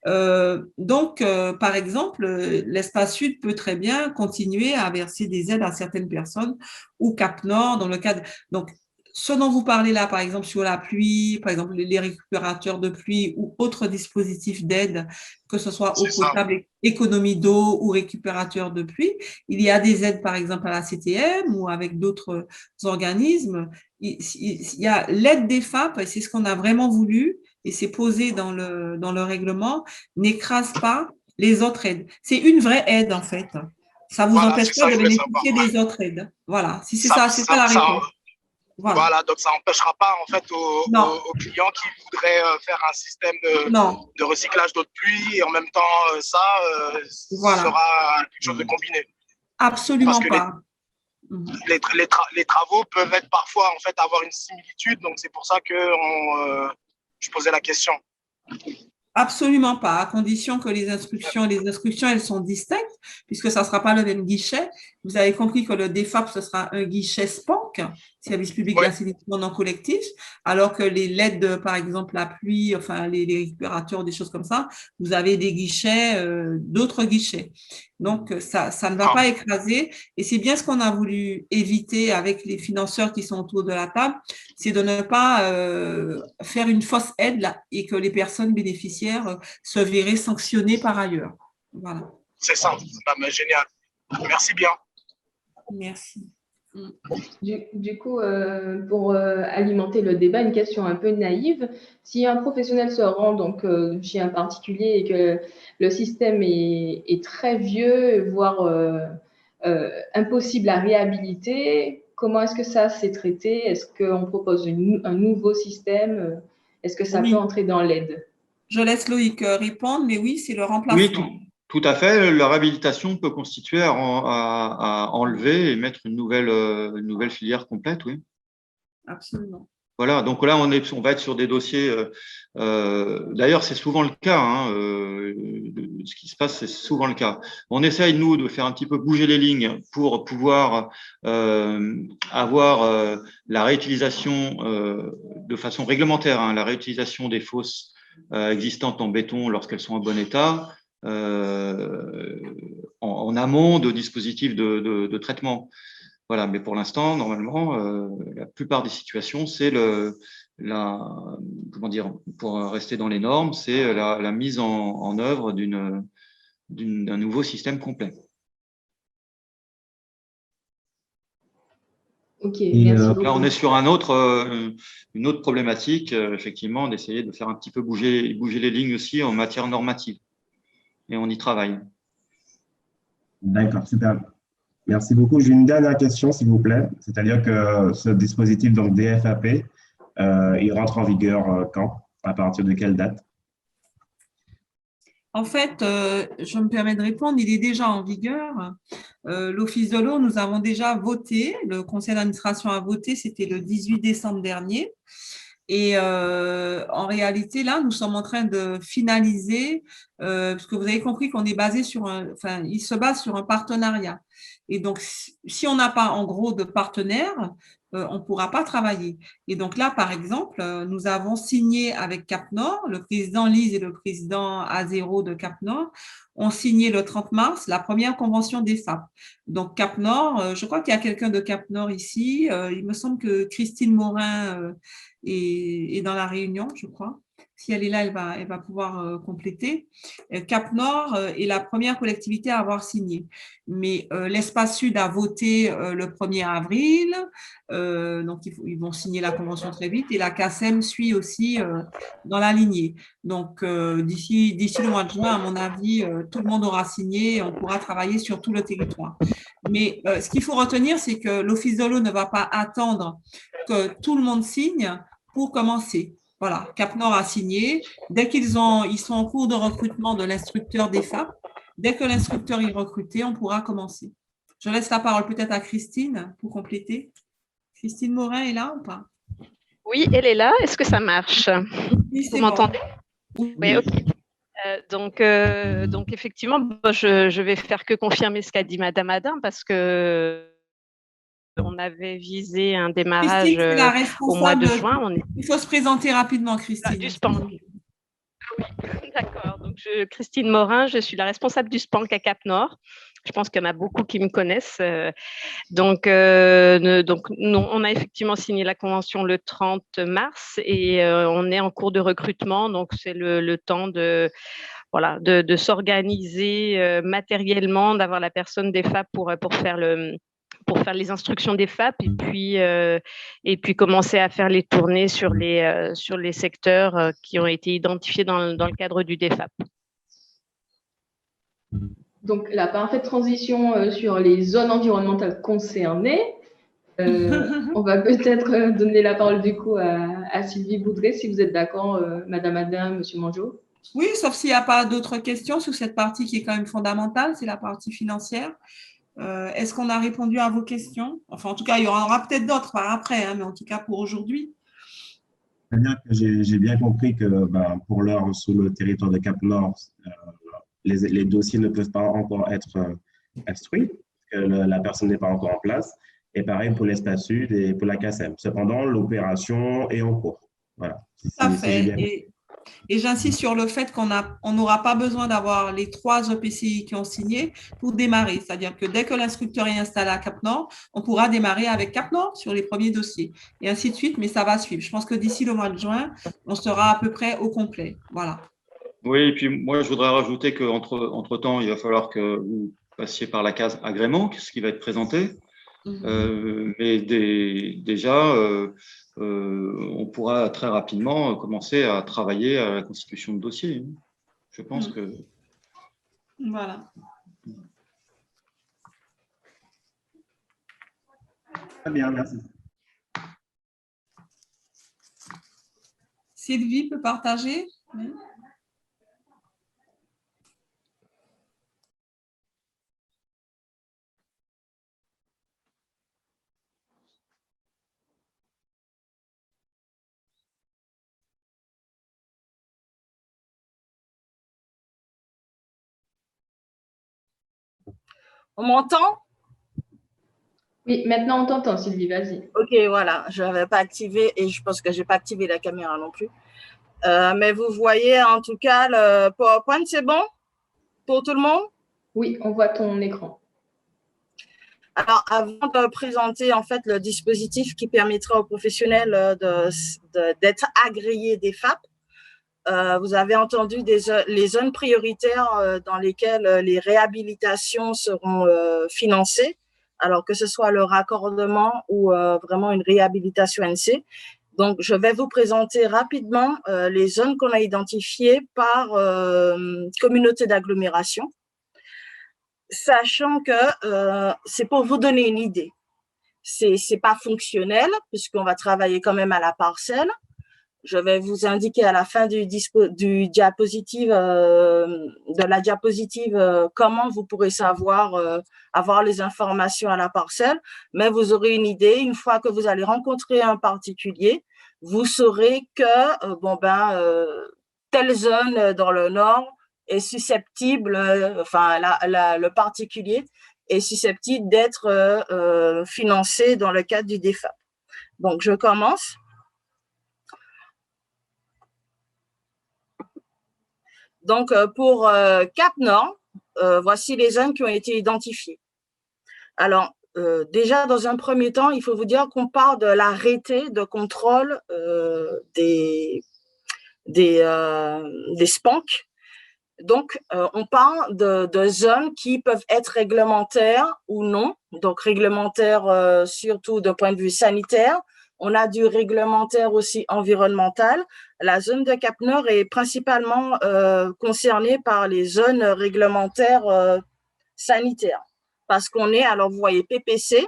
Donc, par exemple, l'Espace Sud peut très bien continuer à verser des aides à certaines personnes ou Cap Nord dans le cadre. Donc, ce dont vous parlez là, par exemple, sur la pluie, par exemple, les récupérateurs de pluie ou autres dispositifs d'aide, que ce soit eau potable, économie d'eau ou récupérateur de pluie, il y a des aides, par exemple, à la CTM ou avec d'autres organismes. Il y a l'aide des FAP, et c'est ce qu'on a vraiment voulu, et c'est posé dans le règlement, n'écrase pas les autres aides. C'est une vraie aide, en fait. Ça vous empêche pas de bénéficier des autres aides. Voilà, si c'est ça, c'est ça la réponse. Voilà, donc ça n'empêchera pas en fait aux clients qui voudraient faire un système de recyclage d'eau de pluie et en même temps sera quelque chose de combiné. Absolument pas. Les travaux peuvent être parfois en fait avoir une similitude, donc c'est pour ça que je posais la question. Absolument pas, à condition que les instructions, elles sont distinctes, puisque ça ne sera pas le même guichet. Vous avez compris que le DEFAP, ce sera un guichet SPANC, Service public d'assainissement non collectif, alors que les LED, par exemple, la pluie, enfin les récupérateurs, des choses comme ça, vous avez des guichets, d'autres guichets. Donc, ça ne va pas écraser. Et c'est bien ce qu'on a voulu éviter avec les financeurs qui sont autour de la table, c'est de ne pas faire une fausse aide là, et que les personnes bénéficiaires se verraient sanctionnées par ailleurs. Voilà. C'est ça, génial. Merci bien. Merci. Du coup, pour alimenter le débat, une question un peu naïve. Si un professionnel se rend donc chez un particulier et que le système est très vieux, voire impossible à réhabiliter, comment est-ce que ça s'est traité? Est-ce qu'on propose un nouveau système? Est-ce que ça peut entrer dans l'aide? Je laisse Loïc répondre, mais oui, c'est le remplacement. Oui, tout à fait. La réhabilitation peut constituer à enlever et mettre une nouvelle filière complète, oui. Absolument. Voilà, donc là, on va être sur des dossiers. D'ailleurs, c'est souvent le cas. Hein, ce qui se passe, c'est souvent le cas. On essaye, nous, de faire un petit peu bouger les lignes pour pouvoir avoir la réutilisation de façon réglementaire, hein, la réutilisation des fosses existantes en béton lorsqu'elles sont en bon état, en amont de dispositifs de traitement. Voilà, mais pour l'instant, normalement, la plupart des situations, c'est comment dire, pour rester dans les normes, c'est la mise en œuvre d'un nouveau système complet. Ok, merci beaucoup. Là, on est sur une autre problématique, effectivement, d'essayer de faire un petit peu bouger les lignes aussi en matière normative. et on y travaille. D'accord, super. Merci beaucoup. J'ai une dernière question, s'il vous plaît. C'est-à-dire que ce dispositif, donc DFAP, il rentre en vigueur quand? À partir de quelle date? En fait, je me permets de répondre, il est déjà en vigueur. L'Office de l'eau, nous avons déjà voté, le conseil d'administration a voté, c'était le 18 décembre dernier. Et en réalité, là, nous sommes en train de finaliser, parce que vous avez compris qu'on est basé sur enfin, il se base sur un partenariat. Et donc, si on n'a pas en gros de partenaire, on ne pourra pas travailler. Et donc là, par exemple, nous avons signé avec Cap Nord, le président Lise et le président A0 de Cap Nord ont signé le 30 mars la première convention des FAP. Donc Cap Nord, je crois qu'il y a quelqu'un de Cap Nord ici. Il me semble que Christine Morin est dans la réunion, je crois. Si elle est là, elle va pouvoir compléter. Cap Nord est la première collectivité à avoir signé. Mais l'Espace Sud a voté le 1er avril. Donc, ils vont signer la convention très vite. Et la CACEM suit aussi dans la lignée. Donc, d'ici le mois de juin, à mon avis, tout le monde aura signé et on pourra travailler sur tout le territoire. Mais ce qu'il faut retenir, c'est que l'Office de l'eau ne va pas attendre que tout le monde signe pour commencer. Voilà, Cap Nord a signé. Dès ils sont en cours de recrutement de l'instructeur des FAP, dès que l'instructeur est recruté, on pourra commencer. Je laisse la parole peut-être à Christine pour compléter. Christine Morin est là ou pas? Oui, elle est là. Est-ce que ça marche? Oui, vous m'entendez? Bon. Oui, ok. Donc, effectivement, je vais faire que confirmer ce qu'a dit Madame Adin parce que on avait visé un démarrage au mois de juin. Il faut se présenter rapidement, Christine. Du SPANC. Oui, d'accord. Donc, Christine Morin, je suis la responsable du SPANC à Cap Nord. Je pense qu'il y en a beaucoup qui me connaissent. Donc, on a effectivement signé la convention le 30 mars et on est en cours de recrutement. Donc, c'est le temps de s'organiser matériellement, d'avoir la personne des FAP pour faire les instructions des FAP et puis commencer à faire les tournées sur les secteurs qui ont été identifiés dans le cadre du DFAP. Donc, la parfaite transition sur les zones environnementales concernées. On va peut-être donner la parole du coup à Sylvie Boudret, si vous êtes d'accord, Madame Adin, Monsieur Mangeot. Oui, sauf s'il n'y a pas d'autres questions sur cette partie qui est quand même fondamentale, c'est la partie financière. Est-ce qu'on a répondu à vos questions? Enfin, en tout cas, il y en aura peut-être d'autres par après, hein, mais en tout cas pour aujourd'hui. J'ai bien compris que pour l'heure, sur le territoire de Cap Nord, les dossiers ne peuvent pas encore être instruits, que la personne n'est pas encore en place. Et pareil pour l'Espace Sud et pour la CACEM. Cependant, l'opération est en cours. Voilà. Tout à fait. Et j'insiste sur le fait qu'on n'aura pas besoin d'avoir les 3 EPCI qui ont signé pour démarrer. C'est-à-dire que dès que l'instructeur est installé à Cap Nord, on pourra démarrer avec Cap Nord sur les premiers dossiers. Et ainsi de suite, mais ça va suivre. Je pense que d'ici le mois de juin, on sera à peu près au complet. Voilà. Oui, et puis moi, je voudrais rajouter qu'entre-temps, il va falloir que vous passiez par la case agrément, ce qui va être présenté. Mais déjà, on pourra très rapidement commencer à travailler à la constitution de dossier. Je pense que… Voilà. Très bien, merci. Sylvie peut partager? Oui. On m'entend? Oui, maintenant on t'entend, Sylvie, vas-y. Ok, voilà, je n'avais pas activé et je pense que je n'ai pas activé la caméra non plus. Mais vous voyez en tout cas le PowerPoint, c'est bon pour tout le monde? Oui, on voit ton écran. Alors, avant de présenter en fait le dispositif qui permettra aux professionnels d'être agréés des FAP, vous avez entendu les zones prioritaires dans lesquelles les réhabilitations seront financées, alors que ce soit le raccordement ou vraiment une réhabilitation NC. Donc, je vais vous présenter rapidement les zones qu'on a identifiées par communauté d'agglomération, sachant que c'est pour vous donner une idée. C'est pas fonctionnel, puisqu'on va travailler quand même à la parcelle. Je vais vous indiquer à la fin de la diapositive comment vous pourrez savoir avoir les informations à la parcelle, mais vous aurez une idée. Une fois que vous allez rencontrer un particulier, vous saurez que telle zone dans le nord est susceptible, le particulier est susceptible d'être financé dans le cadre du DEFAP. Donc, je commence. Donc, pour Cap-Nord, voici les zones qui ont été identifiées. Alors, déjà, dans un premier temps, il faut vous dire qu'on part de l'arrêté de contrôle des SPANC. Donc, on parle de zones qui peuvent être réglementaires ou non. Donc, réglementaires surtout d'un point de vue sanitaire. On a du réglementaire aussi environnemental. La zone de Cap-Nord est principalement concernée par les zones réglementaires sanitaires. Parce qu'on est, alors vous voyez, PPC,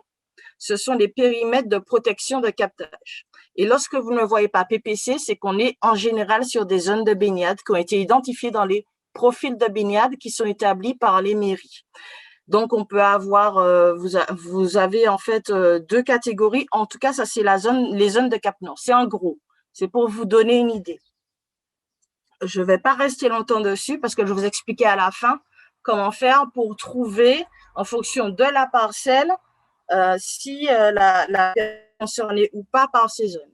ce sont des périmètres de protection de captage. Et lorsque vous ne voyez pas PPC, c'est qu'on est en général sur des zones de baignade qui ont été identifiées dans les profils de baignade qui sont établis par les mairies. Donc, on peut avoir, vous avez en fait deux catégories. En tout cas, ça, c'est les zones de Cap-Nord. C'est en gros. C'est pour vous donner une idée. Je ne vais pas rester longtemps dessus parce que je vais vous expliquer à la fin comment faire pour trouver, en fonction de la parcelle, si la est concernée ou pas par ces zones.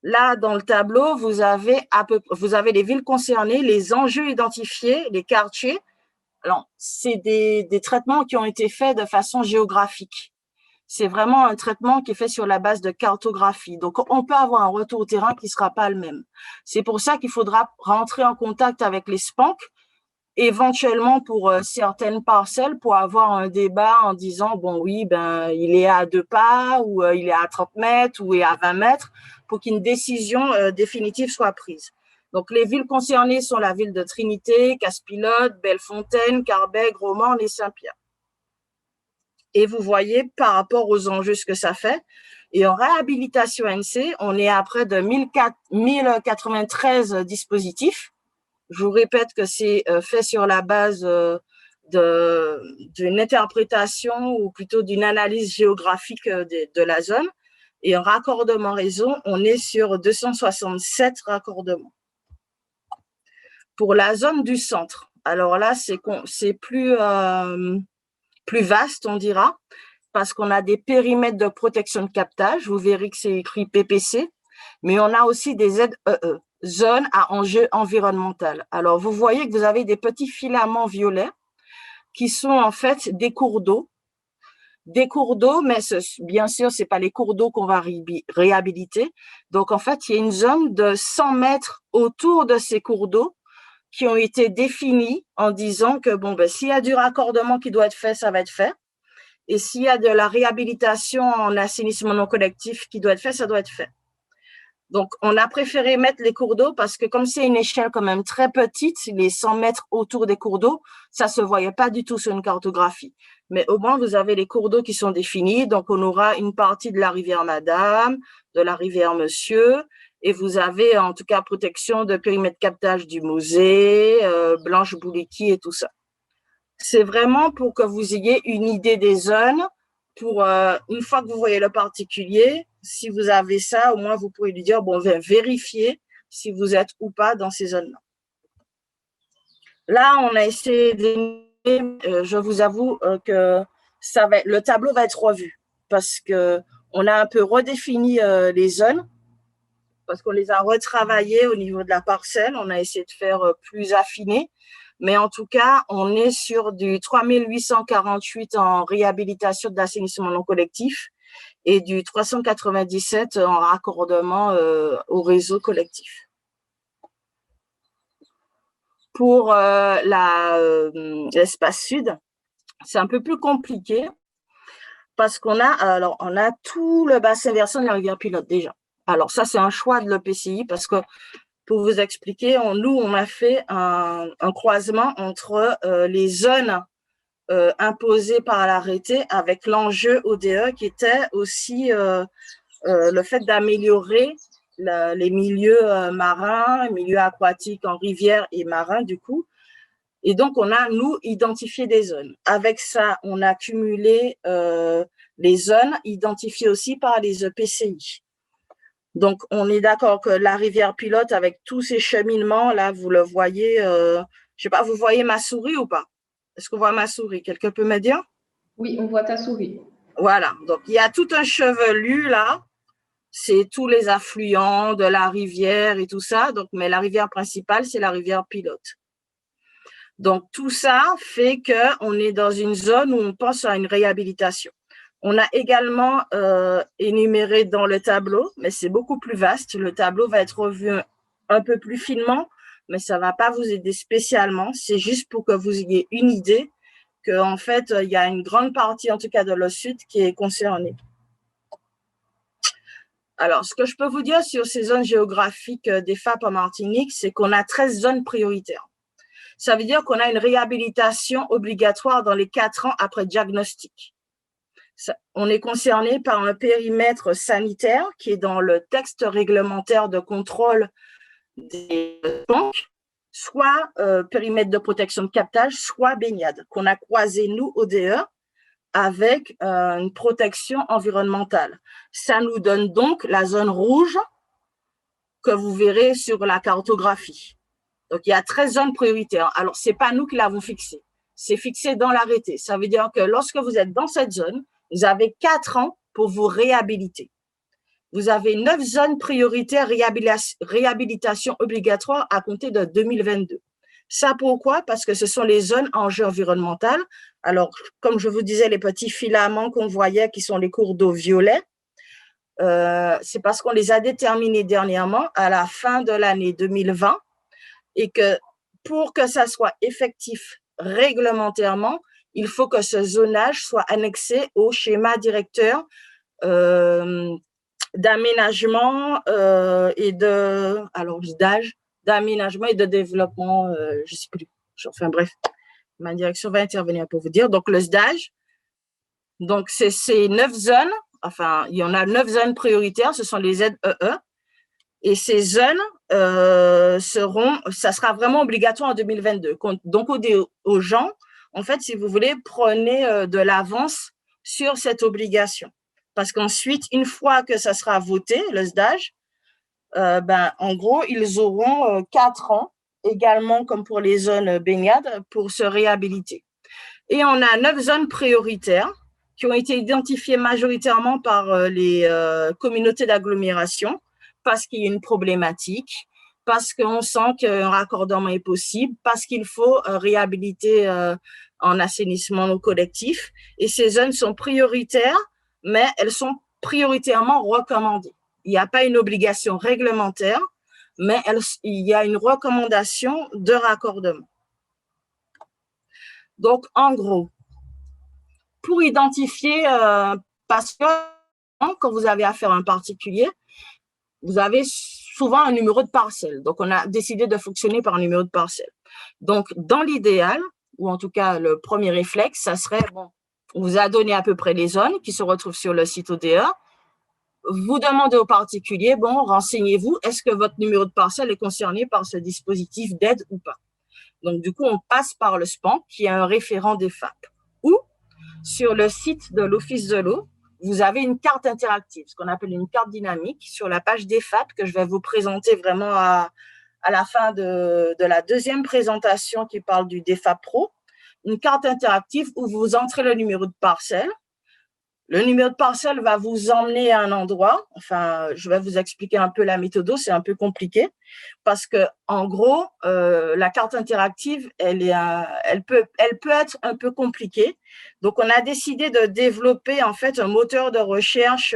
Là, dans le tableau, vous avez les villes concernées, les enjeux identifiés, les quartiers. Alors, c'est des traitements qui ont été faits de façon géographique. C'est vraiment un traitement qui est fait sur la base de cartographie. Donc, on peut avoir un retour au terrain qui ne sera pas le même. C'est pour ça qu'il faudra rentrer en contact avec les SPANC, éventuellement pour certaines parcelles, pour avoir un débat en disant, bon, oui, il est à 2 pas, ou il est à 30 mètres, ou il est à 20 mètres, pour qu'une décision définitive soit prise. Donc, les villes concernées sont la ville de Trinité, Casse-Pilote, Bellefontaine, Carbet, Grosmont et Saint-Pierre. Et vous voyez par rapport aux enjeux ce que ça fait. Et en réhabilitation NC, on est à près de 1093 dispositifs. Je vous répète que c'est fait sur la base d'une interprétation ou plutôt d'une analyse géographique de la zone. Et en raccordement réseau, on est sur 267 raccordements. Pour la zone du centre, alors là, c'est plus vaste, on dira, parce qu'on a des périmètres de protection de captage. Vous verrez que c'est écrit PPC, mais on a aussi des ZEE, zones à enjeu environnemental. Alors, vous voyez que vous avez des petits filaments violets qui sont en fait des cours d'eau. Des cours d'eau, mais bien sûr, ce n'est pas les cours d'eau qu'on va réhabiliter. Donc, en fait, il y a une zone de 100 mètres autour de ces cours d'eau qui ont été définis en disant que s'il y a du raccordement qui doit être fait, ça va être fait. Et s'il y a de la réhabilitation en assainissement non collectif qui doit être fait, ça doit être fait. Donc, on a préféré mettre les cours d'eau parce que comme c'est une échelle quand même très petite, les 100 mètres autour des cours d'eau, ça ne se voyait pas du tout sur une cartographie. Mais au moins, vous avez les cours d'eau qui sont définis. Donc, on aura une partie de la rivière Madame, de la rivière Monsieur, et vous avez en tout cas protection de périmètre captage du musée, Blanche Bouliki et tout ça. C'est vraiment pour que vous ayez une idée des zones, pour une fois que vous voyez le particulier, si vous avez ça, au moins vous pourrez lui dire, vérifiez si vous êtes ou pas dans ces zones-là. Là, on a essayé je vous avoue que le tableau va être revu parce qu'on a un peu redéfini les zones, parce qu'on les a retravaillées au niveau de la parcelle. On a essayé de faire plus affiné. Mais en tout cas, on est sur du 3848 en réhabilitation de l'assainissement non collectif et du 397 en raccordement au réseau collectif. Pour l'espace sud, c'est un peu plus compliqué parce qu'on a tout le bassin versant de la rivière Pilote déjà. Alors ça, c'est un choix de l'EPCI parce que, pour vous expliquer, on a fait un croisement entre les zones imposées par l'arrêté avec l'enjeu ODE qui était aussi le fait d'améliorer les milieux marins, les milieux aquatiques en rivière et marins du coup. Et donc, on a, nous, identifié des zones. Avec ça, on a cumulé les zones identifiées aussi par les EPCI. Donc, on est d'accord que la rivière Pilote, avec tous ces cheminements, là, vous le voyez, je sais pas, vous voyez ma souris ou pas? Est-ce qu'on voit ma souris? Quelqu'un peut me dire? Oui, on voit ta souris. Voilà, donc il y a tout un chevelu là, c'est tous les affluents de la rivière et tout ça, donc, mais la rivière principale, c'est la rivière Pilote. Donc, tout ça fait qu'on est dans une zone où on pense à une réhabilitation. On a également énuméré dans le tableau, mais c'est beaucoup plus vaste. Le tableau va être revu un peu plus finement, mais ça ne va pas vous aider spécialement. C'est juste pour que vous ayez une idée qu'en fait, il y a une grande partie, en tout cas de l'Ouest Sud, qui est concernée. Alors, ce que je peux vous dire sur ces zones géographiques des FAP en Martinique, c'est qu'on a 13 zones prioritaires. Ça veut dire qu'on a une réhabilitation obligatoire dans les 4 ans après diagnostic. On est concerné par un périmètre sanitaire qui est dans le texte réglementaire de contrôle des banques, soit périmètre de protection de captage, soit baignade, qu'on a croisé, nous, ODE, avec une protection environnementale. Ça nous donne donc la zone rouge que vous verrez sur la cartographie. Donc, il y a 13 zones prioritaires. Alors, ce n'est pas nous qui l'avons fixé. C'est fixé dans l'arrêté. Ça veut dire que lorsque vous êtes dans cette zone, vous avez 4 ans pour vous réhabiliter. Vous avez 9 zones prioritaires réhabilitation obligatoire à compter de 2022. Ça, pourquoi? Parce que ce sont les zones enjeux environnemental. Alors, comme je vous disais, les petits filaments qu'on voyait qui sont les cours d'eau violets, c'est parce qu'on les a déterminés dernièrement à la fin de l'année 2020 et que pour que ça soit effectif réglementairement, il faut que ce zonage soit annexé au schéma directeur d'aménagement et d'aménagement et de développement, je ne sais plus. Enfin bref, ma direction va intervenir pour vous dire. Donc le SDAGE, donc c'est ces 9 zones, enfin il y en a 9 zones prioritaires, ce sont les ZEE, et ces zones ça sera vraiment obligatoire en 2022. Donc aux gens, en fait, si vous voulez, prenez de l'avance sur cette obligation. Parce qu'ensuite, une fois que ça sera voté, le SDAGE, en gros, ils auront 4 ans, également comme pour les zones baignades, pour se réhabiliter. Et on a 9 zones prioritaires qui ont été identifiées majoritairement par les communautés d'agglomération parce qu'il y a une problématique, parce qu'on sent qu'un raccordement est possible, parce qu'il faut réhabiliter en assainissement collectif. Et ces zones sont prioritaires, mais elles sont prioritairement recommandées. Il n'y a pas une obligation réglementaire, mais il y a une recommandation de raccordement. Donc, en gros, pour identifier, parce que quand vous avez affaire à un particulier, vous avez souvent un numéro de parcelle. Donc, on a décidé de fonctionner par un numéro de parcelle. Donc, dans l'idéal, ou en tout cas le premier réflexe, ça serait, bon, on vous a donné à peu près les zones qui se retrouvent sur le site ODE. Vous demandez au particulier, bon, renseignez-vous, est-ce que votre numéro de parcelle est concerné par ce dispositif d'aide ou pas? Donc, du coup, on passe par le SPAN, qui est un référent des FAP. Ou, sur le site de l'Office de l'eau, vous avez une carte interactive, ce qu'on appelle une carte dynamique, sur la page des FAP, que je vais vous présenter vraiment à la fin de la deuxième présentation qui parle du DFAP Pro. Une carte interactive où vous entrez le numéro de parcelle. Le numéro de parcelle va vous emmener à un endroit. Enfin, je vais vous expliquer un peu la méthode, c'est un peu compliqué parce que, en gros, la carte interactive, elle peut être un peu compliquée. Donc, on a décidé de développer en fait un moteur de recherche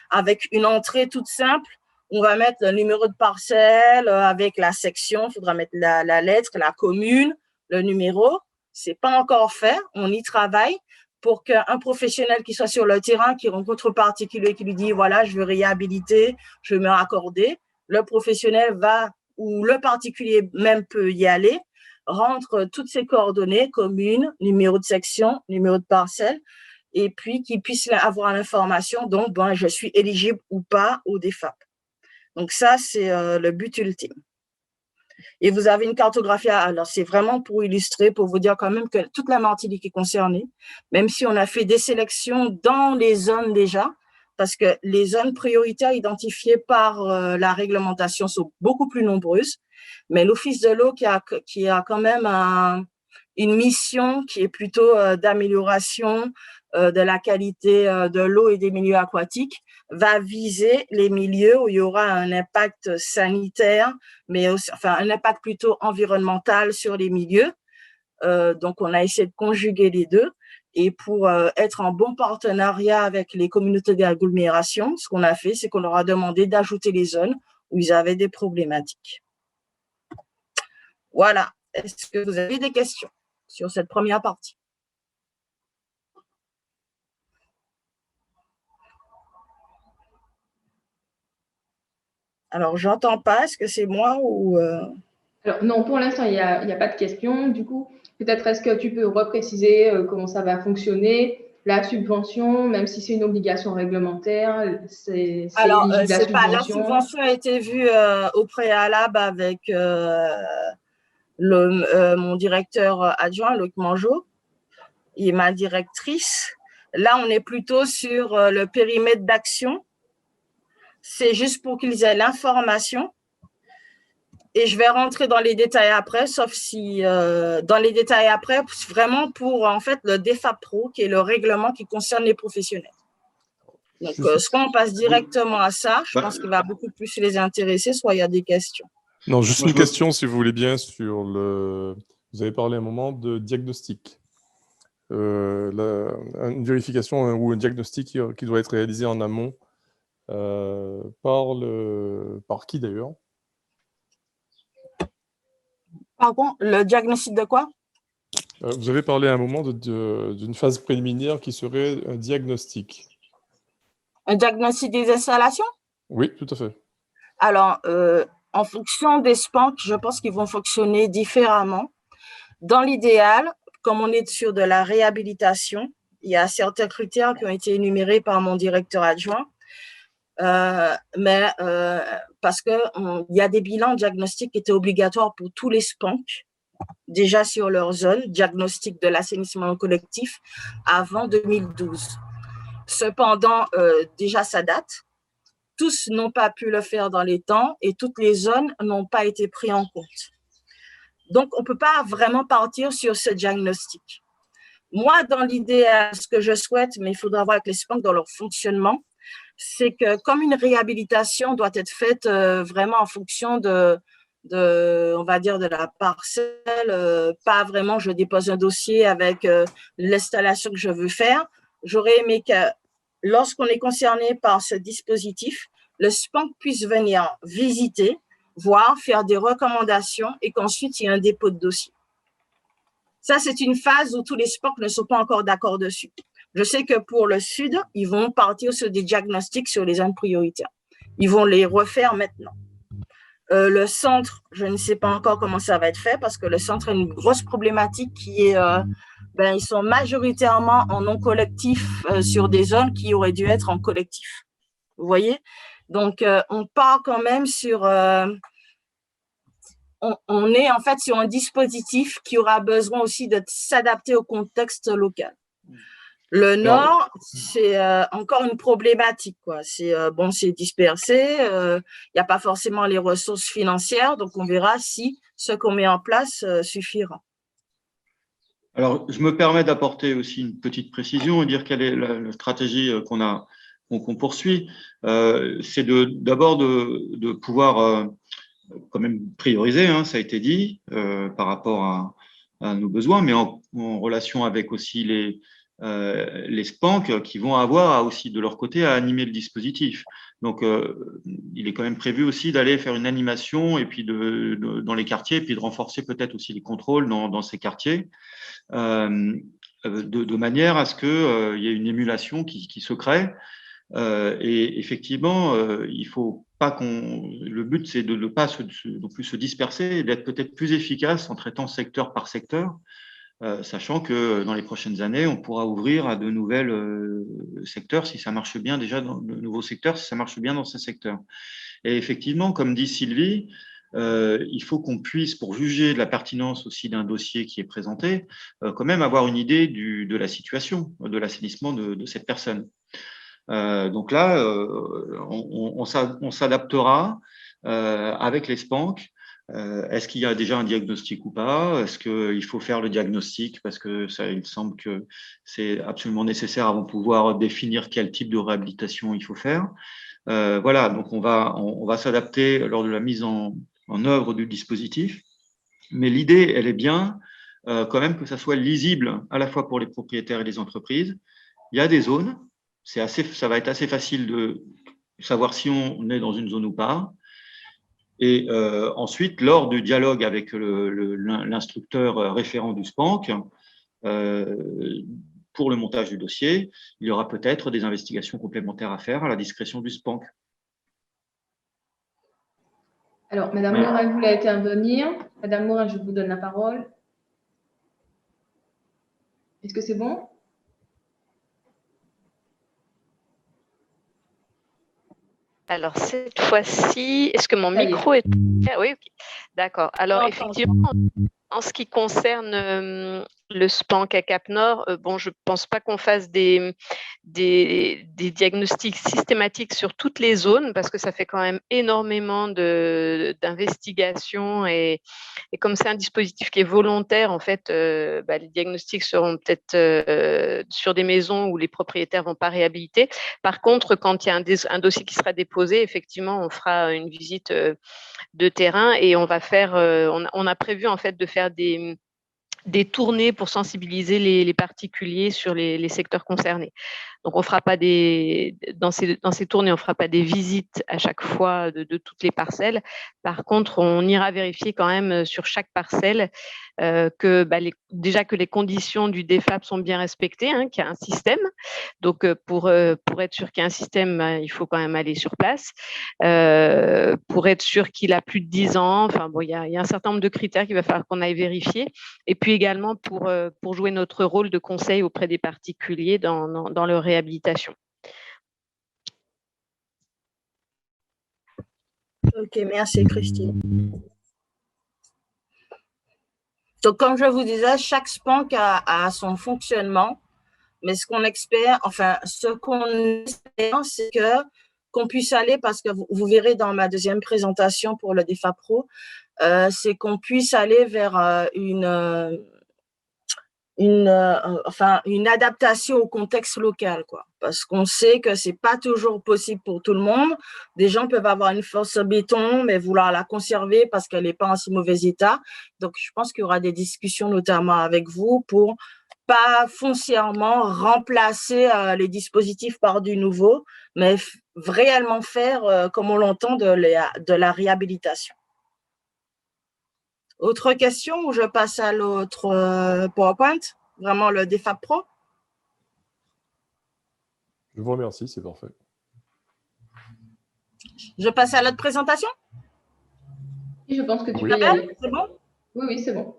avec une entrée toute simple. On va mettre le numéro de parcelle avec la section. Il faudra mettre la lettre, la commune, le numéro. C'est pas encore fait. On y travaille pour qu'un professionnel qui soit sur le terrain, qui rencontre un particulier qui lui dit, voilà, je veux réhabiliter, je veux me raccorder, le professionnel va, ou le particulier même peut y aller, rentre toutes ses coordonnées, communes, numéro de section, numéro de parcelle, et puis qu'il puisse avoir l'information, donc ben, je suis éligible ou pas au DFAP. Donc ça, c'est le but ultime. Et vous avez une cartographie, alors c'est vraiment pour illustrer, pour vous dire quand même que toute la Martinique est concernée, même si on a fait des sélections dans les zones déjà, parce que les zones prioritaires identifiées par la réglementation sont beaucoup plus nombreuses, mais l'Office de l'eau qui a quand même une mission qui est plutôt d'amélioration de la qualité de l'eau et des milieux aquatiques, va viser les milieux où il y aura un impact sanitaire, mais aussi, enfin, un impact plutôt environnemental sur les milieux. Donc, on a essayé de conjuguer les deux. Et pour être en bon partenariat avec les communautés d'agglomération, ce qu'on a fait, c'est qu'on leur a demandé d'ajouter les zones où ils avaient des problématiques. Voilà. Est-ce que vous avez des questions sur cette première partie? Alors, j'entends pas. Est-ce que c'est moi ou… Alors, non, pour l'instant, il n'y a pas de question. Du coup, peut-être est-ce que tu peux repréciser comment ça va fonctionner? La subvention, même si c'est une obligation réglementaire, c'est alors, éligible à c'est pas, la subvention. subvention a été vue au préalable avec mon directeur adjoint, Luc Mangeot, et ma directrice. Là, on est plutôt sur le périmètre d'action. C'est juste pour qu'ils aient l'information. Et je vais rentrer dans les détails après, sauf si dans les détails après, vraiment pour en fait le DFAP Pro, qui est le règlement qui concerne les professionnels. Donc, soit on passe directement à ça, je pense qu'il va beaucoup plus les intéresser, soit il y a des questions. Non, juste une question, si vous voulez bien, sur le… Vous avez parlé à un moment de diagnostic. Une vérification ou un diagnostic qui doit être réalisé en amont par qui d'ailleurs? Pardon, le diagnostic de quoi? Vous avez parlé à un moment d'une phase préliminaire qui serait un diagnostic. Un diagnostic des installations? Oui, tout à fait. Alors, en fonction des SPANC, je pense qu'ils vont fonctionner différemment. Dans l'idéal, comme on est sur de la réhabilitation, il y a certains critères qui ont été énumérés par mon directeur adjoint, parce qu'il y a des bilans diagnostiques qui étaient obligatoires pour tous les SPANC, déjà sur leur zone, diagnostic de l'assainissement collectif, avant 2012. Cependant, déjà ça date. Tous n'ont pas pu le faire dans les temps et toutes les zones n'ont pas été prises en compte. Donc, on ne peut pas vraiment partir sur ce diagnostic. Moi, dans l'idéal, ce que je souhaite, mais il faudra voir avec les SPANC dans leur fonctionnement, c'est que comme une réhabilitation doit être faite vraiment en fonction on va dire, de la parcelle, pas vraiment je dépose un dossier avec l'installation que je veux faire. J'aurais aimé que lorsqu'on est concerné par ce dispositif, le SPANC puisse venir visiter, voir, faire des recommandations et qu'ensuite, il y ait un dépôt de dossier. Ça, c'est une phase où tous les SPANC ne sont pas encore d'accord dessus. Je sais que pour le Sud, ils vont partir sur des diagnostics sur les zones prioritaires. Ils vont les refaire maintenant. Le centre, je ne sais pas encore comment ça va être fait parce que le centre a une grosse problématique qui est… ils sont majoritairement en non collectif sur des zones qui auraient dû être en collectif. Vous voyez? Donc, on part quand même sur… on est en fait sur un dispositif qui aura besoin aussi de s'adapter au contexte local. Le Nord, c'est encore une problématique, quoi. C'est c'est dispersé, il n'y a pas forcément les ressources financières, donc on verra si ce qu'on met en place suffira. Alors, je me permets d'apporter aussi une petite précision et dire quelle est la stratégie qu'on poursuit. C'est d'abord de pouvoir quand même prioriser, hein, ça a été dit, par rapport à nos besoins, mais en relation avec aussi les SPANC qui vont avoir aussi de leur côté à animer le dispositif. Donc, il est quand même prévu aussi d'aller faire une animation et puis dans les quartiers, et puis de renforcer peut-être aussi les contrôles dans ces quartiers. de manière à ce qu'il y ait une émulation qui se crée. Et effectivement, il faut pas le but, c'est de ne pas non plus se disperser et d'être peut-être plus efficace en traitant secteur par secteur, sachant que dans les prochaines années, on pourra ouvrir à de nouvelles secteurs si ça marche bien déjà dans de nouveaux secteurs, si ça marche bien dans ces secteurs. Et effectivement, comme dit Sylvie, il faut qu'on puisse, pour juger de la pertinence aussi d'un dossier qui est présenté, quand même avoir une idée de la situation, de l'assainissement de cette personne. Donc là, on s'adaptera avec les SPANC. Est-ce qu'il y a déjà un diagnostic ou pas? Est-ce qu'il faut faire le diagnostic? Parce que ça, il me semble que c'est absolument nécessaire avant de pouvoir définir quel type de réhabilitation il faut faire. Voilà, donc on va s'adapter lors de la mise en œuvre du dispositif. Mais l'idée, elle est bien quand même que ça soit lisible à la fois pour les propriétaires et les entreprises. Il y a des zones, ça va être assez facile de savoir si on est dans une zone ou pas. Et ensuite, lors du dialogue avec l'instructeur référent du SPANC, pour le montage du dossier, il y aura peut-être des investigations complémentaires à faire à la discrétion du SPANC. Alors, Madame Morin voulait intervenir. Madame Morin, je vous donne la parole. Est-ce que c'est bon? Alors, cette fois-ci, est-ce que mon micro est… Oui, okay. D'accord. Alors, effectivement, en ce qui concerne le SPANC à Cap-Nord, bon, je ne pense pas qu'on fasse des diagnostics systématiques sur toutes les zones parce que ça fait quand même énormément d'investigations et comme c'est un dispositif qui est volontaire, en fait, les diagnostics seront peut-être sur des maisons où les propriétaires ne vont pas réhabiliter. Par contre, quand il y a un dossier qui sera déposé, effectivement, on fera une visite de terrain et on va faire, on a prévu en fait de faire des tournées pour sensibiliser les particuliers sur les secteurs concernés. Donc, on fera pas dans ces tournées, on ne fera pas des visites à chaque fois de toutes les parcelles. Par contre, on ira vérifier quand même sur chaque parcelle déjà que les conditions du DEFAP sont bien respectées, hein, qu'il y a un système. Donc, pour être sûr qu'il y a un système, il faut quand même aller sur place. Pour être sûr qu'il a plus de 10 ans, enfin, bon, il y a un certain nombre de critères qu'il va falloir qu'on aille vérifier. Et puis également pour jouer notre rôle de conseil auprès des particuliers dans leur réhabilitation. Ok, merci Christine. Donc, comme je vous disais, chaque SPANC a son fonctionnement, mais ce qu'on espère, c'est qu'on puisse aller, parce que vous verrez dans ma deuxième présentation pour le DEFAP Pro, c'est qu'on puisse aller vers une adaptation au contexte local, quoi. Parce qu'on sait que c'est pas toujours possible pour tout le monde. Des gens peuvent avoir une fosse béton, mais vouloir la conserver parce qu'elle n'est pas en si mauvais état. Donc, je pense qu'il y aura des discussions, notamment avec vous, pour pas foncièrement remplacer les dispositifs par du nouveau, mais réellement faire, comme on l'entend, de la réhabilitation. Autre question ou je passe à l'autre PowerPoint, vraiment le DEFAP Pro? Je vous remercie, c'est parfait. Je passe à l'autre présentation? Je pense que tu peux y aller. C'est bon? Oui, c'est bon.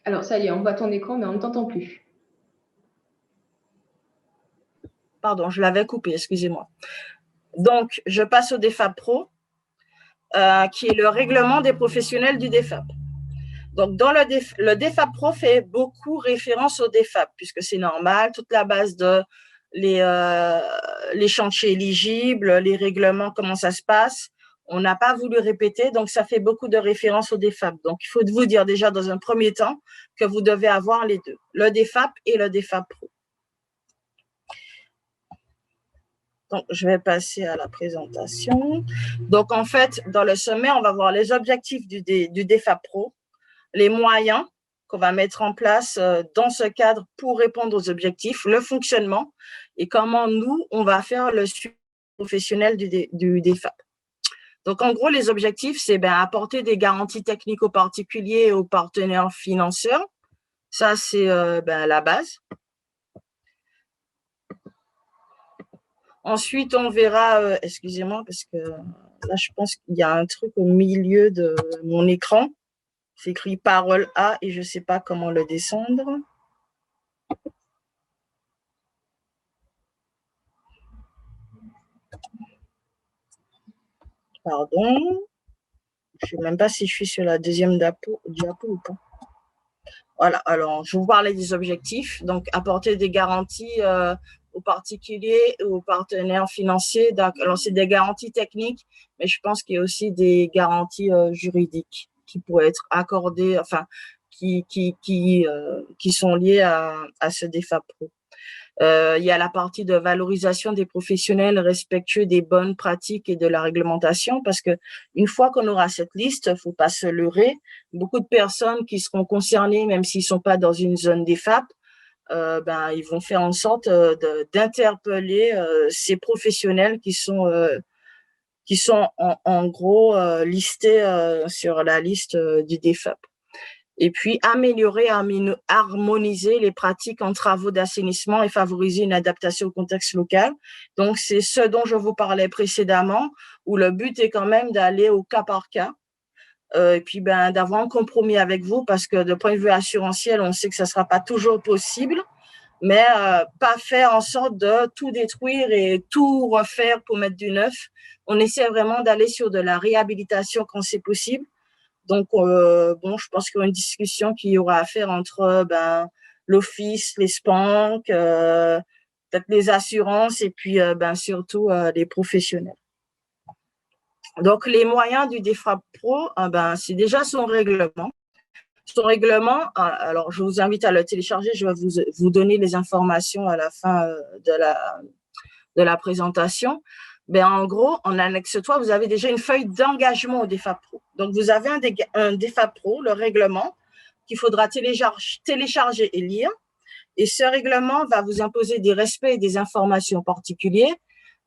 Alors, ça y est, on voit ton écran, mais on ne t'entend plus. Pardon, je l'avais coupé, excusez-moi. Donc, je passe au DEFAP Pro, qui est le règlement des professionnels du DEFAP. Donc, dans le DEFAP Pro fait beaucoup référence au DEFAP, puisque c'est normal, toute la base de les chantiers éligibles, les règlements, comment ça se passe. On n'a pas voulu répéter, donc ça fait beaucoup de références au DFAP. Donc, il faut vous dire déjà dans un premier temps que vous devez avoir les deux, le DFAP et le DFAP Pro. Donc, je vais passer à la présentation. Donc, en fait, dans le sommet, on va voir les objectifs du DFAP Pro, les moyens qu'on va mettre en place dans ce cadre pour répondre aux objectifs, le fonctionnement et comment nous, on va faire le suivi professionnel du DFAP. Donc, en gros, les objectifs, c'est apporter des garanties techniques aux particuliers et aux partenaires financeurs. Ça, c'est la base. Ensuite, on verra, excusez-moi, parce que là, je pense qu'il y a un truc au milieu de mon écran. C'est écrit parole A et je ne sais pas comment le descendre. Pardon. Je ne sais même pas si je suis sur la deuxième diapo ou pas. Voilà, alors je vous parlais des objectifs. Donc, apporter des garanties aux particuliers et aux partenaires financiers. Alors, c'est des garanties techniques, mais je pense qu'il y a aussi des garanties juridiques qui pourraient être accordées, enfin, qui sont liées à ce DFAP Pro. Il y a la partie de valorisation des professionnels respectueux des bonnes pratiques et de la réglementation, parce que une fois qu'on aura cette liste, faut pas se leurrer, beaucoup de personnes qui seront concernées, même s'ils sont pas dans une zone DFAP, ils vont faire en sorte d'interpeller ces professionnels qui sont en gros listés sur la liste du DFAP. Et puis, améliorer, harmoniser les pratiques en travaux d'assainissement et favoriser une adaptation au contexte local. Donc, c'est ce dont je vous parlais précédemment, où le but est quand même d'aller au cas par cas, et puis d'avoir un compromis avec vous, parce que de point de vue assurantiel, on sait que ça ne sera pas toujours possible, mais pas faire en sorte de tout détruire et tout refaire pour mettre du neuf. On essaie vraiment d'aller sur de la réhabilitation quand c'est possible. Donc, je pense qu'il y aura une discussion qu'il y aura à faire entre l'office, les SPANC, peut-être les assurances et puis surtout les professionnels. Donc, les moyens du DFAP Pro, c'est déjà son règlement. Son règlement, alors je vous invite à le télécharger, je vais vous donner les informations à la fin de la présentation. En gros, en annexe 3, vous avez déjà une feuille d'engagement au DFAP Pro. Donc, vous avez un DFAP Pro, le règlement, qu'il faudra télécharger et lire. Et ce règlement va vous imposer des respects et des informations particuliers,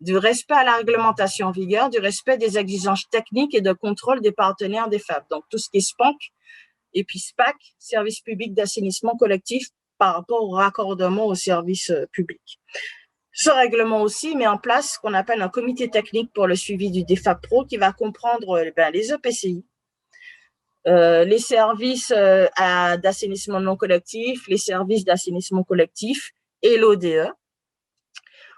du respect à la réglementation en vigueur, du respect des exigences techniques et de contrôle des partenaires DFAP. Donc, tout ce qui est SPANC et puis SPAC, service public d'assainissement collectif par rapport au raccordement au service public. Ce règlement aussi met en place ce qu'on appelle un comité technique pour le suivi du DFAP Pro qui va comprendre les EPCI, les services d'assainissement non collectif, les services d'assainissement collectif et l'ODE.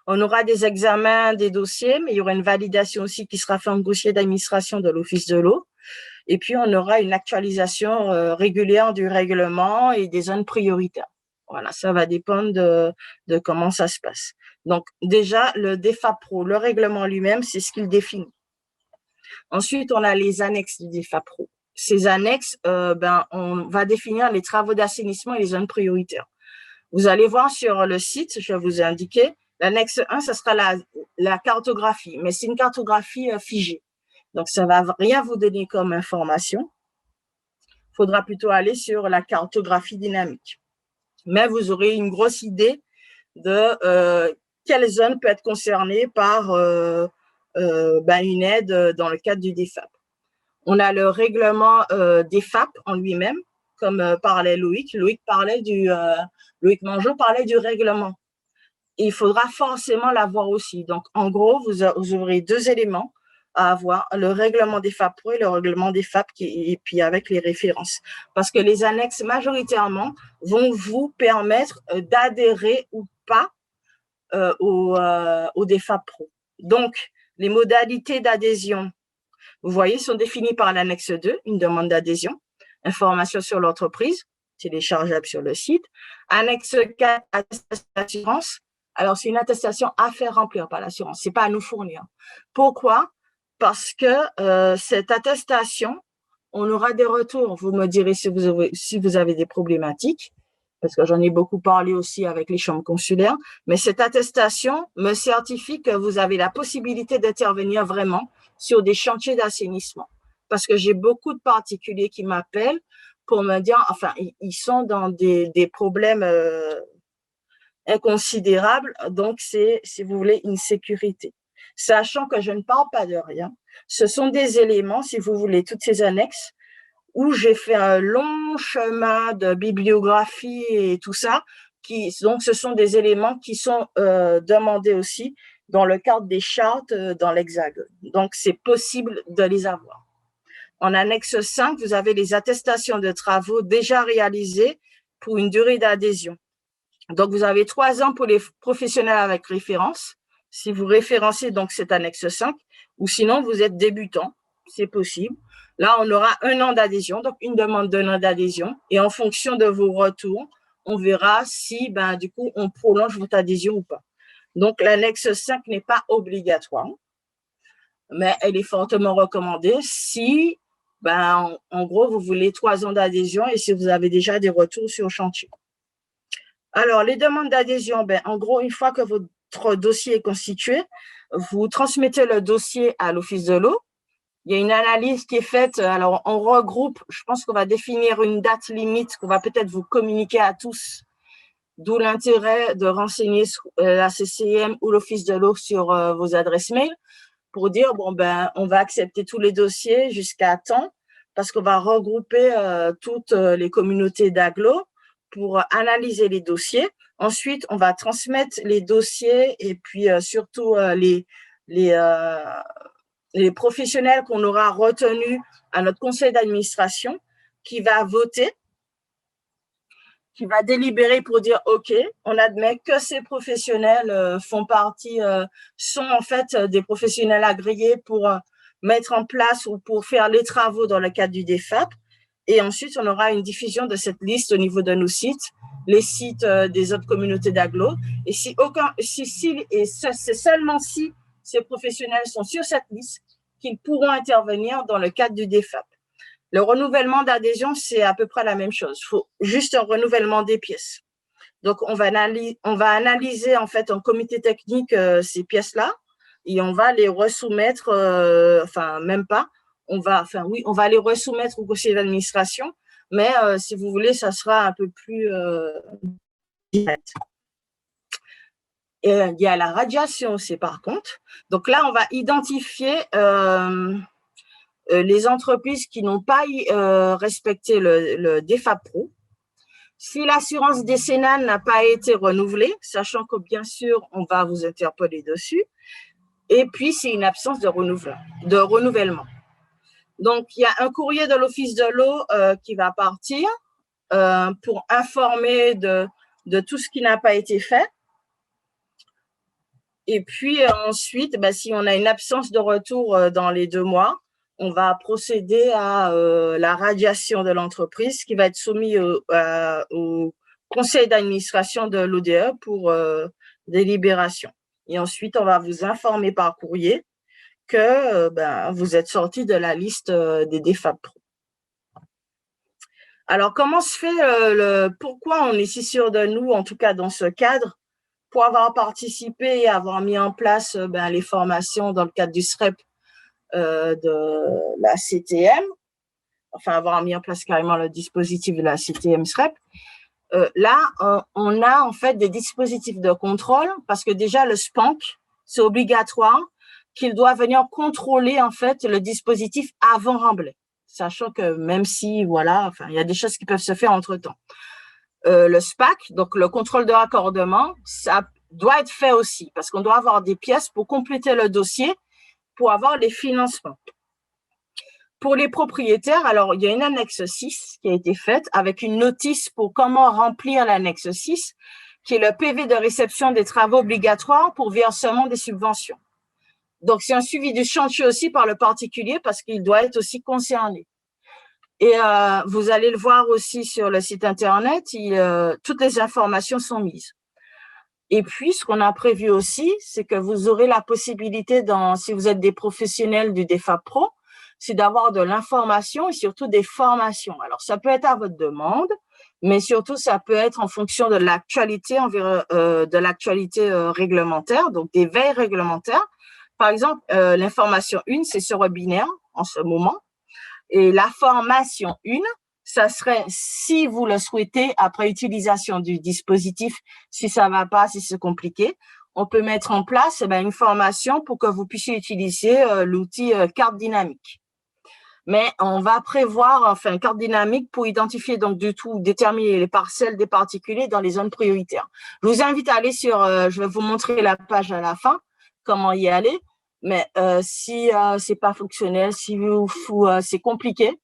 On aura des examens des dossiers, mais il y aura une validation aussi qui sera faite en dossier d'administration de l'Office de l'eau. Et puis, on aura une actualisation régulière du règlement et des zones prioritaires. Voilà, ça va dépendre de comment ça se passe. Donc, déjà, le DFAP Pro, le règlement lui-même, c'est ce qu'il définit. Ensuite, on a les annexes du DFAP Pro. Ces annexes, on va définir les travaux d'assainissement et les zones prioritaires. Vous allez voir sur le site, je vais vous indiquer, l'annexe 1, ce sera la cartographie, mais c'est une cartographie figée. Donc, ça ne va rien vous donner comme information. Il faudra plutôt aller sur la cartographie dynamique. Mais vous aurez une grosse idée de quelle zone peut être concernée par une aide dans le cadre du DFAP. On a le règlement DFAP en lui-même, comme parlait Loïc. Loïc Mangeot parlait du règlement. Et il faudra forcément l'avoir aussi. Donc, en gros, vous aurez deux éléments à avoir, le règlement DFAP Pro et le règlement DFAP, et puis avec les références. Parce que les annexes, majoritairement, vont vous permettre d'adhérer ou pas au DFAP Pro. Donc, les modalités d'adhésion, vous voyez, sont définies par l'annexe 2, une demande d'adhésion, information sur l'entreprise, téléchargeable sur le site. Annexe 4, attestation d'assurance. Alors, c'est une attestation à faire remplir par l'assurance, c'est pas à nous fournir. Pourquoi ? parce que cette attestation, on aura des retours. Vous me direz si vous avez des problématiques, parce que j'en ai beaucoup parlé aussi avec les chambres consulaires, mais cette attestation me certifie que vous avez la possibilité d'intervenir vraiment sur des chantiers d'assainissement. Parce que j'ai beaucoup de particuliers qui m'appellent pour me dire, enfin, ils sont dans des problèmes inconsidérables, donc c'est, si vous voulez, une sécurité. Sachant que je ne parle pas de rien, ce sont des éléments, si vous voulez, toutes ces annexes, où j'ai fait un long chemin de bibliographie et tout ça, donc ce sont des éléments qui sont demandés aussi dans le cadre des chartes dans l'Hexagone. Donc, c'est possible de les avoir. En annexe 5, vous avez les attestations de travaux déjà réalisés pour une durée d'adhésion. Donc, vous avez 3 ans pour les professionnels avec référence, si vous référencez donc cette annexe 5, ou sinon vous êtes débutant, c'est possible. Là, on aura 1 an d'adhésion, donc une demande d'1 an d'adhésion, et en fonction de vos retours, on verra si, du coup, on prolonge votre adhésion ou pas. Donc, l'annexe 5 n'est pas obligatoire, mais elle est fortement recommandée si, en gros, vous voulez 3 ans d'adhésion et si vous avez déjà des retours sur le chantier. Alors, les demandes d'adhésion, en gros, une fois que votre dossier est constitué, vous transmettez le dossier à l'Office de l'eau. Il y a une analyse qui est faite. Alors, on regroupe, je pense qu'on va définir une date limite qu'on va peut-être vous communiquer à tous, d'où l'intérêt de renseigner la CCM ou l'Office de l'eau sur vos adresses mail pour dire, on va accepter tous les dossiers jusqu'à temps parce qu'on va regrouper toutes les communautés d'agglo pour analyser les dossiers. Ensuite, on va transmettre les dossiers et puis surtout les professionnels qu'on aura retenus à notre conseil d'administration qui va voter, qui va délibérer pour dire OK, on admet que ces professionnels sont en fait des professionnels agréés pour mettre en place ou pour faire les travaux dans le cadre du DEFAP. Et ensuite, on aura une diffusion de cette liste au niveau de nos sites, les sites des autres communautés d'agglo. Et c'est seulement si ces professionnels sont sur cette liste qu'ils pourront intervenir dans le cadre du DEFAP. Le renouvellement d'adhésion, c'est à peu près la même chose. Il faut juste un renouvellement des pièces. Donc, on va analyser en fait en comité technique ces pièces-là et on va les resoumettre, on va les resoumettre au conseil d'administration, mais si vous voulez, ça sera un peu plus direct. Et il y a la radiation aussi, par contre. Donc là, on va identifier les entreprises qui n'ont pas respecté le DEFAP Pro. Si l'assurance décennale n'a pas été renouvelée, sachant que bien sûr, on va vous interpeller dessus, et puis c'est une absence de renouvellement. Donc, il y a un courrier de l'Office de l'eau qui va partir pour informer de tout ce qui n'a pas été fait. Et puis ensuite, si on a une absence de retour dans les 2 mois, on va procéder à la radiation de l'entreprise qui va être soumise au conseil d'administration de l'ODE pour délibération. Et ensuite, on va vous informer par courrier que vous êtes sorti de la liste des DEFAP Pro. Alors, comment se fait pourquoi on est si sûr de nous, en tout cas dans ce cadre, pour avoir participé et avoir mis en place les formations dans le cadre du SREP de la CTM, enfin avoir mis en place carrément le dispositif de la CTM SREP. Là, on a en fait des dispositifs de contrôle parce que déjà le SPANC, c'est obligatoire qu'il doit venir contrôler en fait le dispositif avant remblai, sachant que même si il y a des choses qui peuvent se faire entre-temps. Le SPAC, donc le contrôle de raccordement, ça doit être fait aussi parce qu'on doit avoir des pièces pour compléter le dossier pour avoir les financements. Pour les propriétaires, alors il y a une annexe 6 qui a été faite avec une notice pour comment remplir l'annexe 6, qui est le PV de réception des travaux obligatoires pour versement des subventions. Donc, c'est un suivi du chantier aussi par le particulier parce qu'il doit être aussi concerné. Et vous allez le voir aussi sur le site Internet, toutes les informations sont mises. Et puis, ce qu'on a prévu aussi, c'est que vous aurez la possibilité, si vous êtes des professionnels du DEFAP Pro, c'est d'avoir de l'information et surtout des formations. Alors, ça peut être à votre demande, mais surtout, ça peut être en fonction de l'actualité réglementaire, donc des veilles réglementaires. Par exemple, l'information 1, c'est ce webinaire en ce moment. Et la formation 1, ça serait, si vous le souhaitez, après utilisation du dispositif, si ça va pas, si c'est compliqué, on peut mettre en place une formation pour que vous puissiez utiliser l'outil carte dynamique. Mais on va prévoir une carte dynamique pour identifier donc du tout, déterminer les parcelles des particuliers dans les zones prioritaires. Je vous invite à aller je vais vous montrer la page à la fin, comment y aller. Mais si c'est pas fonctionnel, si c'est compliqué,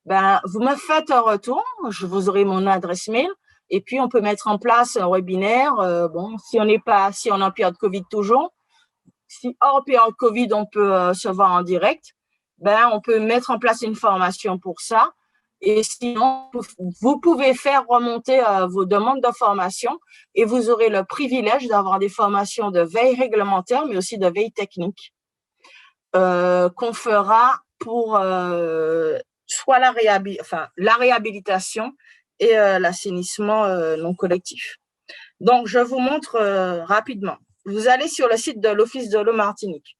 vous me faites un retour, je vous aurai mon adresse mail et puis on peut mettre en place un webinaire. Si on est en période Covid toujours, si hors période Covid on peut se voir en direct, on peut mettre en place une formation pour ça. Et sinon, vous pouvez faire remonter vos demandes de formation et vous aurez le privilège d'avoir des formations de veille réglementaire, mais aussi de veille technique qu'on fera pour soit la réhabilitation et l'assainissement non collectif. Donc, je vous montre rapidement. Vous allez sur le site de l'Office de l'eau Martinique.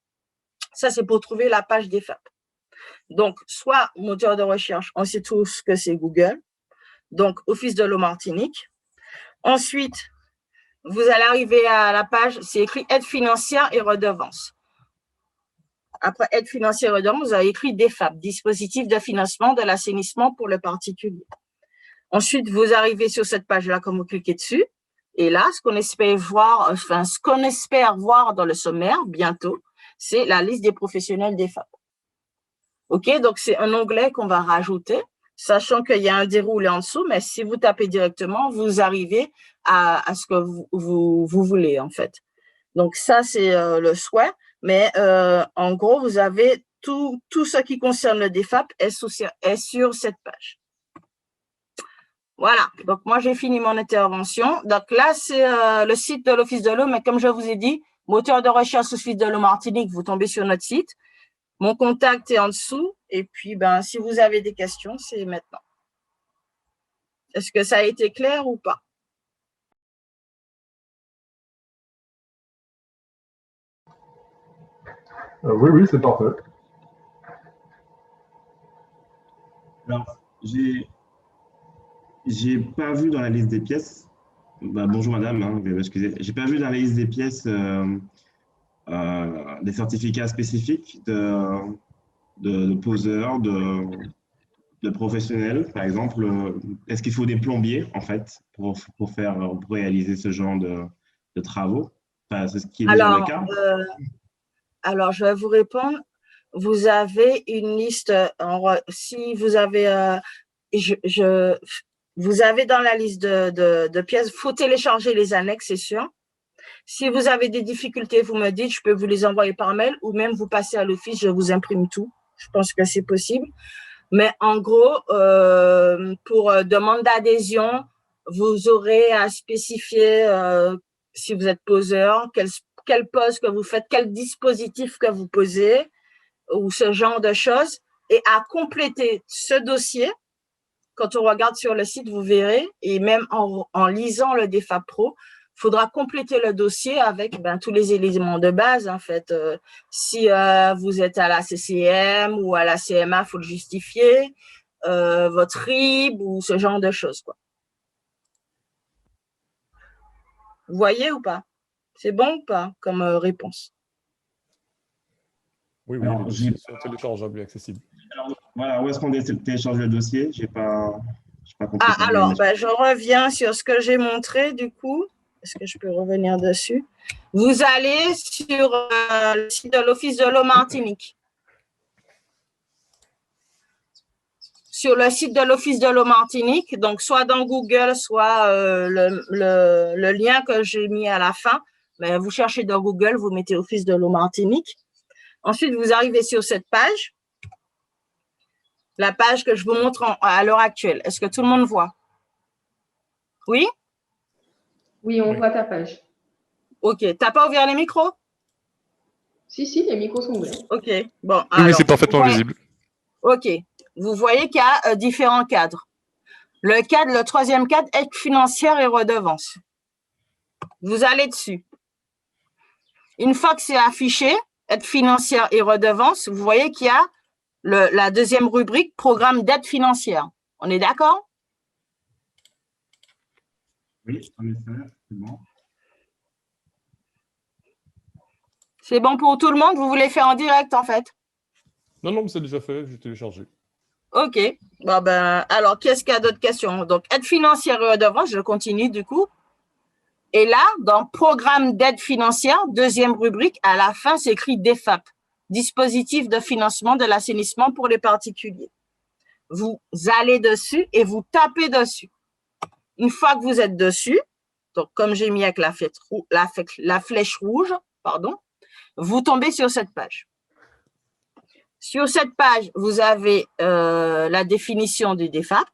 Ça, c'est pour trouver la page des FAP. Donc, soit moteur de recherche, on sait tous que c'est Google. Donc, Office de l'eau Martinique. Ensuite, vous allez arriver à la page, c'est écrit aide financière et redevance. Après aide financière et redevance, vous avez écrit DEFAP, dispositif de financement de l'assainissement pour le particulier. Ensuite, vous arrivez sur cette page-là, comme vous cliquez dessus. Et là, ce qu'on espère voir dans le sommaire bientôt, c'est la liste des professionnels DEFAP. OK, donc c'est un onglet qu'on va rajouter, sachant qu'il y a un déroulé en dessous, mais si vous tapez directement, vous arrivez à ce que vous voulez, en fait. Donc, ça, c'est le souhait, mais en gros, vous avez tout ce qui concerne le DEFAP est sur cette page. Voilà, donc moi, j'ai fini mon intervention. Donc là, c'est le site de l'Office de l'eau, mais comme je vous ai dit, moteur de recherche Office de l'eau Martinique, vous tombez sur notre site. Mon contact est en dessous. Et puis, si vous avez des questions, c'est maintenant. Est-ce que ça a été clair ou pas? Oui, c'est parfait. Alors, j'ai pas vu dans la liste des pièces. Bonjour madame, excusez. J'ai pas vu dans la liste des pièces des certificats spécifiques de poseurs, de professionnels, par exemple. Est-ce qu'il faut des plombiers en fait pour réaliser ce genre de travaux? C'est ce qui est déjà le cas. Alors, je vais vous répondre. Vous avez une liste. Si vous avez, vous avez dans la liste de pièces, il faut télécharger les annexes, c'est sûr. Si vous avez des difficultés, vous me dites, je peux vous les envoyer par mail ou même vous passez à l'office, je vous imprime tout. Je pense que c'est possible. Mais en gros, pour demande d'adhésion, vous aurez à spécifier si vous êtes poseur, quel poste que vous faites, quel dispositif que vous posez ou ce genre de choses et à compléter ce dossier. Quand on regarde sur le site, vous verrez, et même en lisant le DEFAP Pro, il faudra compléter le dossier avec tous les éléments de base, en fait. Si vous êtes à la CCM ou à la CMA, il faut le justifier, votre RIB ou ce genre de choses, quoi. Vous voyez ou pas? C'est bon ou pas comme réponse? Oui, c'est téléchargeable et accessible. Alors, voilà, où est-ce qu'on télécharge le dossier? J'ai pas compris. Alors, je reviens sur ce que j'ai montré, du coup. Est-ce que je peux revenir dessus? Vous allez sur le site de l'Office de l'eau Martinique. Sur le site de l'Office de l'eau Martinique, donc soit dans Google, soit le lien que j'ai mis à la fin. Mais vous cherchez dans Google, vous mettez Office de l'eau Martinique. Ensuite, vous arrivez sur cette page, la page que je vous montre à l'heure actuelle. Est-ce que tout le monde voit? Oui? Oui, on voit ta page. Ok. Tu n'as pas ouvert les micros? Si, les micros sont ouverts. Ok. Bon, Oui, alors, c'est parfaitement visible. ok. Vous voyez qu'il y a différents cadres. Le troisième cadre, aide financière et redevance. Vous allez dessus. Une fois que c'est affiché, aide financière et redevance, vous voyez qu'il y a la deuxième rubrique, programme d'aide financière. On est d'accord? Oui, en effet, c'est bon. C'est bon pour tout le monde? Vous voulez faire en direct, en fait? Non, non, mais c'est déjà fait, j'ai téléchargé. Ok. Bon, ben, alors, qu'est-ce qu'il y a d'autres questions? Donc, aide financière et redevance, je continue du coup. Et là, dans programme d'aide financière, deuxième rubrique, à la fin, c'est écrit DFAP, dispositif de financement de l'assainissement pour les particuliers. Vous allez dessus et vous tapez dessus. Une fois que vous êtes dessus, donc comme j'ai mis avec la flèche rouge, pardon, vous tombez sur cette page. Sur cette page, vous avez la définition du DFAP.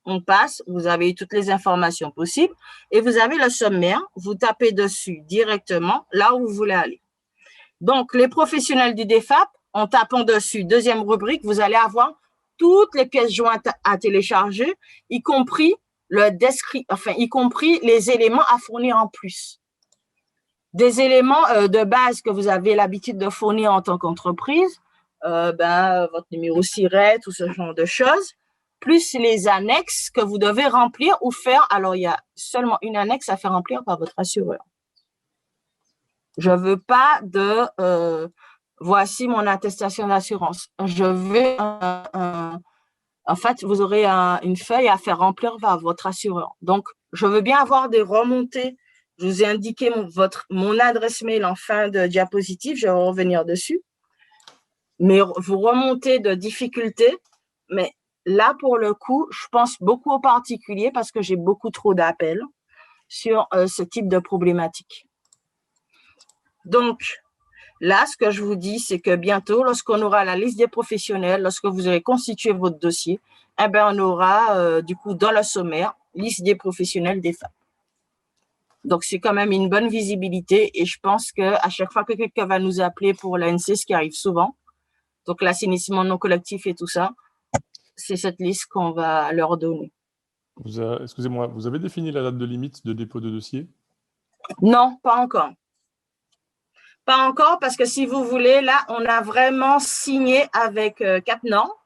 On passe, vous avez toutes les informations possibles et vous avez le sommaire. Vous tapez dessus directement là où vous voulez aller. Donc, les professionnels du DFAP, en tapant dessus, deuxième rubrique, vous allez avoir toutes les pièces jointes à télécharger, y compris y compris les éléments à fournir en plus. Des éléments de base que vous avez l'habitude de fournir en tant qu'entreprise, votre numéro SIRET, tout ce genre de choses, plus les annexes que vous devez remplir ou faire. Alors, il y a seulement une annexe à faire remplir par votre assureur. Je veux pas de voici mon attestation d'assurance. Je veux en fait, vous aurez une feuille à faire remplir par votre assureur. Donc, je veux bien avoir des remontées. Je vous ai indiqué mon adresse mail en fin de diapositive. Je vais revenir dessus. Mais vous remontez de difficultés. Mais là, pour le coup, je pense beaucoup aux particuliers parce que j'ai beaucoup trop d'appels sur ce type de problématique. Donc, là, ce que je vous dis, c'est que bientôt, lorsqu'on aura la liste des professionnels, lorsque vous aurez constitué votre dossier, on aura, du coup, dans le sommaire, liste des professionnels des femmes. Donc, c'est quand même une bonne visibilité et je pense qu'à chaque fois que quelqu'un va nous appeler pour l'ANC, ce qui arrive souvent, donc l'assainissement non collectif et tout ça, c'est cette liste qu'on va leur donner. Excusez-moi, vous avez défini la date de limite de dépôt de dossier? Non, pas encore. Pas encore, parce que si vous voulez, là, on a vraiment signé avec CapNord.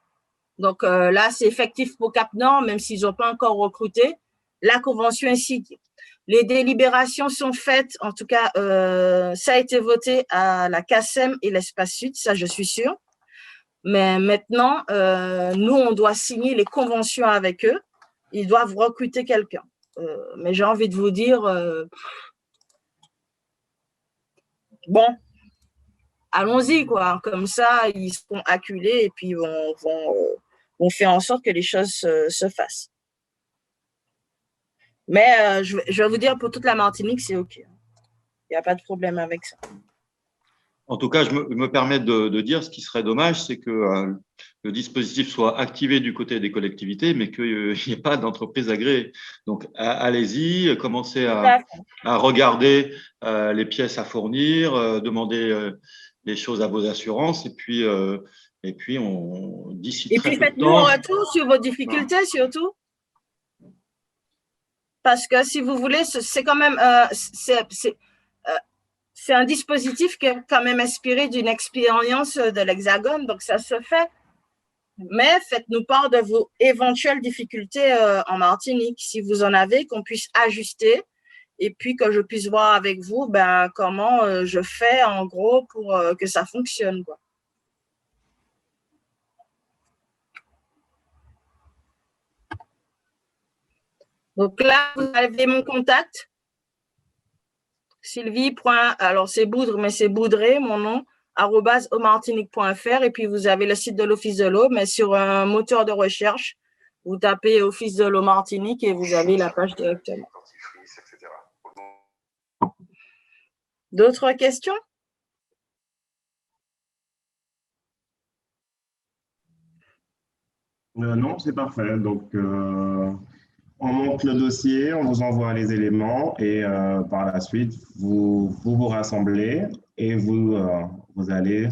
Donc là, c'est effectif pour CapNord, même s'ils n'ont pas encore recruté. La convention est signée. Les délibérations sont faites, en tout cas, ça a été voté à la CACEM et l'Espace Sud, ça je suis sûre. Mais maintenant, nous, on doit signer les conventions avec eux. Ils doivent recruter quelqu'un. Mais j'ai envie de vous dire, bon, allons-y, quoi. Comme ça, ils seront acculés et puis vont faire en sorte que les choses se fassent. Mais je vais vous dire, pour toute la Martinique, c'est OK. Il n'y a pas de problème avec ça. En tout cas, je me permets de dire, ce qui serait dommage, c'est que le dispositif soit activé du côté des collectivités, mais qu'il n'y ait pas d'entreprise agréée. Donc, allez-y, commencez à regarder les pièces à fournir, demander les choses à vos assurances, et puis d'ici très peu de temps… Et puis, faites-nous un retour sur vos difficultés, surtout. Parce que si vous voulez, c'est quand même… c'est un dispositif qui est quand même inspiré d'une expérience de l'Hexagone, donc ça se fait. Mais faites-nous part de vos éventuelles difficultés en Martinique, si vous en avez, qu'on puisse ajuster et puis que je puisse voir avec vous comment je fais en gros pour que ça fonctionne, quoi. Donc là, vous avez mon contact. Sylvie. Alors c'est Boudre, mais c'est Boudré, mon nom, @omartinique.fr. Et puis vous avez le site de l'Office de l'eau, mais sur un moteur de recherche, vous tapez Office de l'eau Martinique et vous avez la page directement. D'autres questions? Non, c'est parfait. Donc, on monte le dossier, on vous envoie les éléments et par la suite, vous rassemblez et vous allez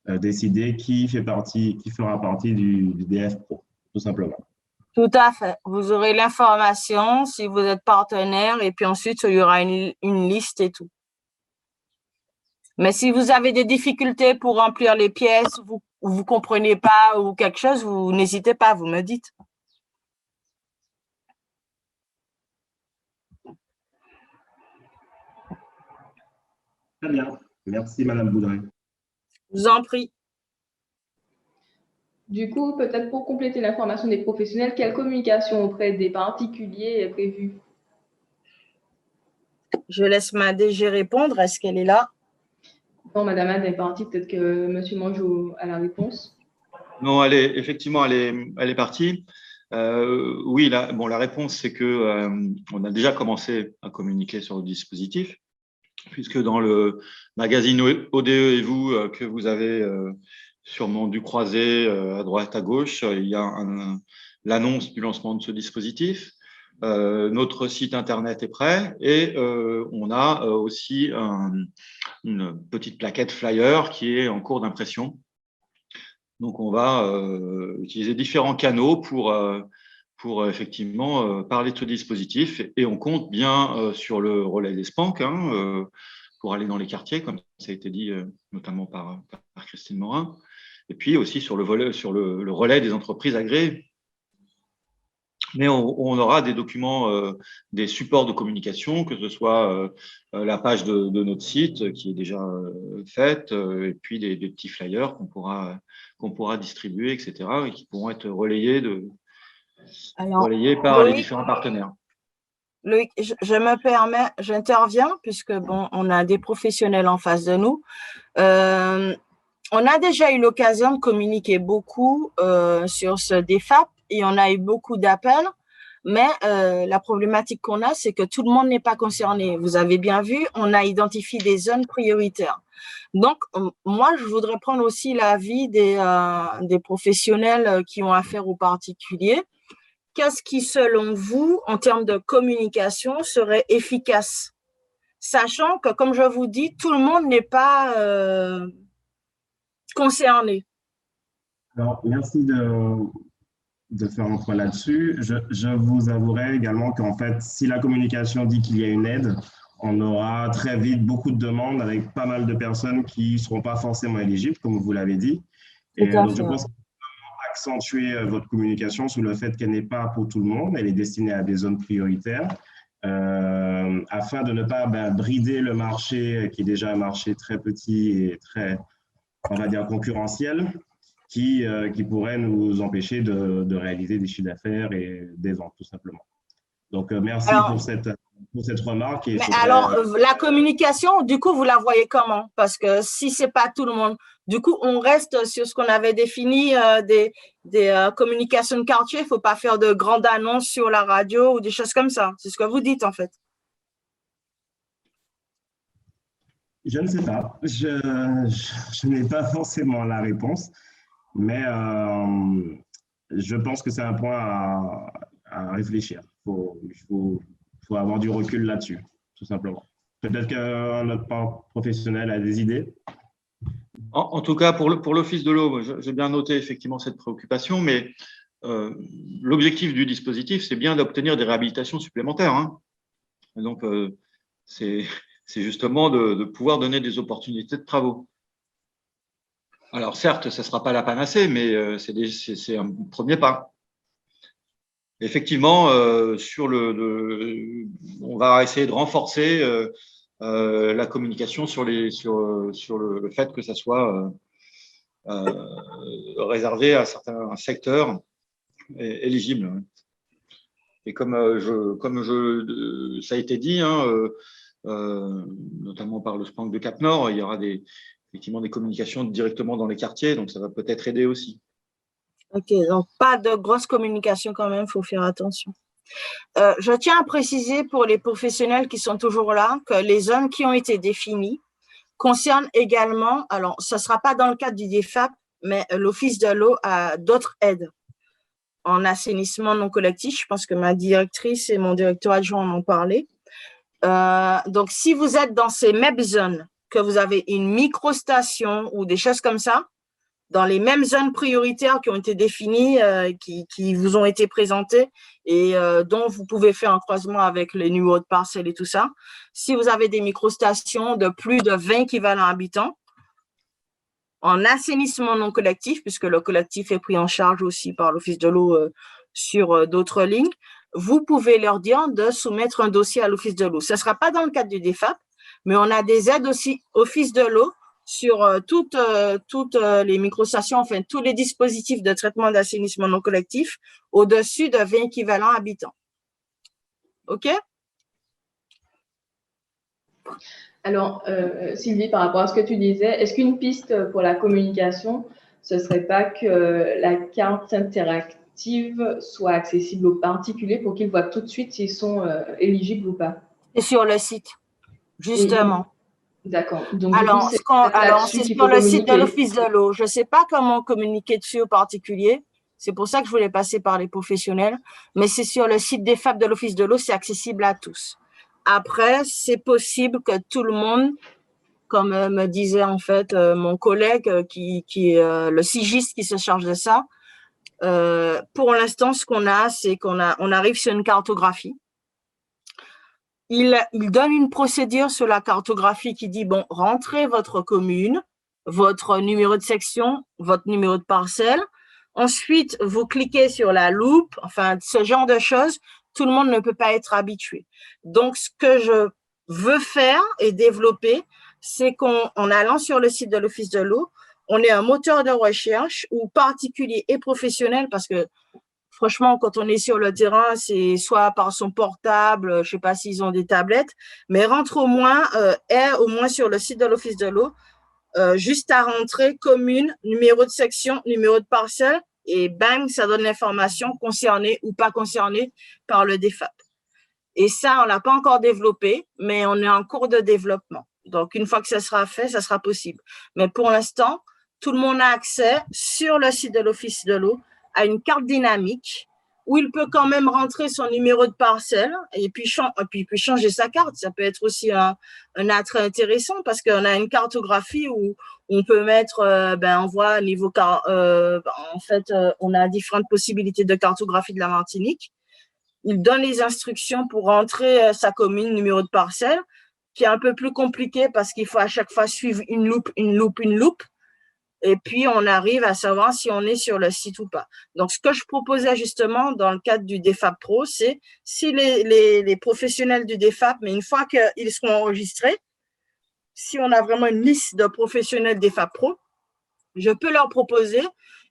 décider qui fera partie du DF Pro, tout simplement. Tout à fait. Vous aurez l'information si vous êtes partenaire et puis ensuite, il y aura une liste et tout. Mais si vous avez des difficultés pour remplir les pièces, vous ne comprenez pas ou quelque chose, vous n'hésitez pas, vous me dites. Très bien. Merci, Madame Boudret. Je vous en prie. Du coup, peut-être pour compléter l'information des professionnels, quelle communication auprès des particuliers est prévue? Je laisse ma DG répondre. Est-ce qu'elle est là? Non, Madame Anne est partie. Peut-être que Monsieur Manjou a la réponse. Non, effectivement, elle est partie. Oui, la réponse, c'est que on a déjà commencé à communiquer sur le dispositif, puisque dans le magazine ODE et vous, que vous avez sûrement dû croiser à droite, à gauche, il y a l'annonce du lancement de ce dispositif. Notre site internet est prêt et on a aussi une petite plaquette flyer qui est en cours d'impression. Donc, on va utiliser différents canaux pour effectivement parler de ce dispositif et on compte bien sur le relais des SPANC pour aller dans les quartiers, comme ça a été dit notamment par Christine Morin, et puis aussi sur le relais des entreprises agréées. Mais on aura des documents, des supports de communication, que ce soit la page de notre site qui est déjà faite, et puis des petits flyers qu'on pourra distribuer, etc., et qui pourront être relayés par les différents partenaires. Loïc, je me permets, j'interviens puisque bon, on a des professionnels en face de nous. On a déjà eu l'occasion de communiquer beaucoup sur ce DFAP et on a eu beaucoup d'appels, mais la problématique qu'on a, c'est que tout le monde n'est pas concerné. Vous avez bien vu, on a identifié des zones prioritaires. Donc, moi, je voudrais prendre aussi l'avis des professionnels qui ont affaire aux particuliers. Qu'est-ce qui, selon vous, en termes de communication, serait efficace? Sachant que, comme je vous dis, tout le monde n'est pas concerné. Alors, merci de faire un point là-dessus. Je vous avouerai également qu'en fait, si la communication dit qu'il y a une aide, on aura très vite beaucoup de demandes avec pas mal de personnes qui ne seront pas forcément éligibles, comme vous l'avez dit. Et donc, je pense accentuer votre communication sur le fait qu'elle n'est pas pour tout le monde, elle est destinée à des zones prioritaires, afin de ne pas brider le marché qui est déjà un marché très petit et très, on va dire, concurrentiel, qui pourrait nous empêcher de réaliser des chiffres d'affaires et des ventes, tout simplement. Donc, merci pour cette remarque. Et alors, la communication, du coup, vous la voyez comment? Parce que si ce n'est pas tout le monde, du coup, on reste sur ce qu'on avait défini des communications de quartier. Il ne faut pas faire de grandes annonces sur la radio ou des choses comme ça. C'est ce que vous dites, en fait. Je ne sais pas. Je n'ai pas forcément la réponse, mais je pense que c'est un point à réfléchir. Il faut avoir du recul là-dessus, tout simplement. Peut-être qu'un autre professionnel a des idées. En tout cas, pour l'Office de l'eau, j'ai bien noté effectivement cette préoccupation, mais l'objectif du dispositif, c'est bien d'obtenir des réhabilitations supplémentaires. Hein. Et donc, c'est justement de pouvoir donner des opportunités de travaux. Alors, certes, ça ne sera pas la panacée, mais c'est un premier pas. Effectivement, on va essayer de renforcer la communication sur le fait que ça soit réservé à certains secteurs éligibles. Et comme ça a été dit, notamment par le SPANC de Cap-Nord, il y aura effectivement des communications directement dans les quartiers, donc ça va peut-être aider aussi. Ok, donc pas de grosse communication quand même, il faut faire attention. Je tiens à préciser pour les professionnels qui sont toujours là que les zones qui ont été définies concernent également, alors ce ne sera pas dans le cadre du DFAP, mais l'Office de l'eau a d'autres aides. en assainissement non collectif. Je pense que ma directrice et mon directeur adjoint en ont parlé. Donc, si vous êtes dans ces mêmes zones, que vous avez une microstation ou des choses comme ça, dans les mêmes zones prioritaires qui ont été définies, qui vous ont été présentées et dont vous pouvez faire un croisement avec les numéros de parcelles et tout ça. Si vous avez des microstations de plus de 20 équivalents habitants, en assainissement non collectif, puisque le collectif est pris en charge aussi par l'Office de l'eau sur d'autres lignes, vous pouvez leur dire de soumettre un dossier à l'Office de l'eau. Ce ne sera pas dans le cadre du DEFAP, mais on a des aides aussi Office de l'eau sur toutes les microstations, enfin tous les dispositifs de traitement d'assainissement non collectif au-dessus de 20 équivalents habitants. OK? Alors, Sylvie, par rapport à ce que tu disais, est-ce qu'une piste pour la communication, ce ne serait pas que la carte interactive soit accessible aux particuliers pour qu'ils voient tout de suite s'ils sont éligibles ou pas? C'est sur le site, justement. D'accord. Donc, alors, c'est sur le site de l'Office de l'eau. Je ne sais pas comment communiquer dessus aux particuliers. C'est pour ça que je voulais passer par les professionnels. Mais c'est sur le site des FAP de l'Office de l'eau, c'est accessible à tous. Après, c'est possible que tout le monde, comme me disait en fait mon collègue qui est le sigiste qui se charge de ça, pour l'instant, ce qu'on a, c'est on arrive sur une cartographie. Il donne une procédure sur la cartographie qui dit, bon, rentrez votre commune, votre numéro de section, votre numéro de parcelle. Ensuite, vous cliquez sur la loupe, enfin, ce genre de choses. Tout le monde ne peut pas être habitué. Donc, ce que je veux faire et développer, c'est qu'en allant sur le site de l'Office de l'eau, on ait un moteur de recherche où particuliers et professionnels, parce que franchement, quand on est sur le terrain, c'est soit par son portable, je ne sais pas s'ils ont des tablettes, mais rentre au moins sur le site de l'Office de l'eau, juste à rentrer commune, numéro de section, numéro de parcelle, et bang, ça donne l'information concernée ou pas concernée par le DEFAP. Et ça, on ne l'a pas encore développé, mais on est en cours de développement. Donc, une fois que ça sera fait, ça sera possible. Mais pour l'instant, tout le monde a accès sur le site de l'Office de l'eau à une carte dynamique où il peut quand même rentrer son numéro de parcelle et puis changer sa carte. Ça peut être aussi un attrait intéressant parce qu'on a une cartographie où on peut mettre, on voit niveau on a différentes possibilités de cartographie de la Martinique. Il donne les instructions pour rentrer sa commune, numéro de parcelle, qui est un peu plus compliqué parce qu'il faut à chaque fois suivre une loupe. Et puis, on arrive à savoir si on est sur le site ou pas. Donc, ce que je proposais justement dans le cadre du DEFAP Pro, c'est si les professionnels du DEFAP, mais une fois qu'ils seront enregistrés, si on a vraiment une liste de professionnels DEFAP Pro, je peux leur proposer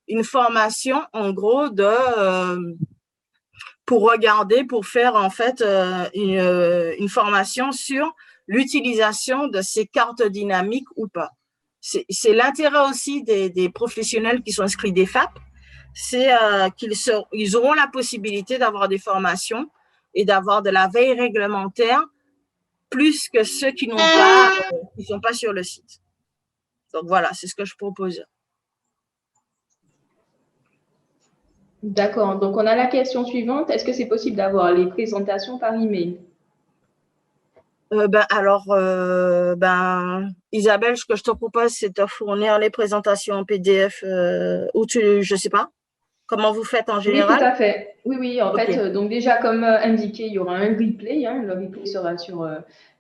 une formation, en gros, pour faire en fait une formation sur l'utilisation de ces cartes dynamiques ou pas. C'est l'intérêt aussi des professionnels qui sont inscrits DEFAP, c'est qu'ils auront la possibilité d'avoir des formations et d'avoir de la veille réglementaire plus que ceux qui sont pas sur le site. Donc voilà, c'est ce que je propose. D'accord. Donc on a la question suivante. Est-ce que c'est possible d'avoir les présentations par email? Isabelle, ce que je te propose, c'est de fournir les présentations en PDF je sais pas, comment vous faites en général? Oui, tout à fait. Oui, en fait, donc déjà, comme indiqué, il y aura un replay. Le replay sera sur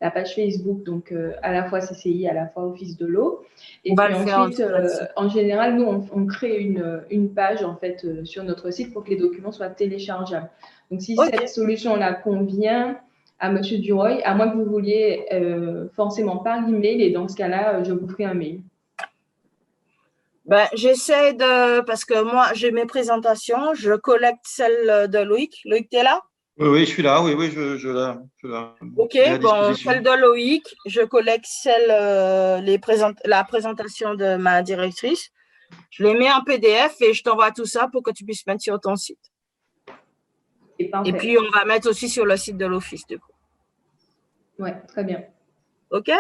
la page Facebook, donc à la fois CCI, à la fois Office de l'eau. Et puis ensuite, en général, nous, on crée une page, en fait, sur notre site pour que les documents soient téléchargeables. Donc, si cette solution-là convient à M. Duroy, à moins que vous vouliez forcément par email, et dans ce cas-là, je vous ferai un mail. J'essaie parce que moi, j'ai mes présentations, je collecte celle de Loïc. Loïc, tu es là? Oui, je suis là, oui, je la. Ok, celle de Loïc, je collecte la présentation de ma directrice. Je les mets en PDF et je t'envoie tout ça pour que tu puisses mettre sur ton site. Et puis, on va mettre aussi sur le site de l'Office, du coup. Oui, très bien. OK?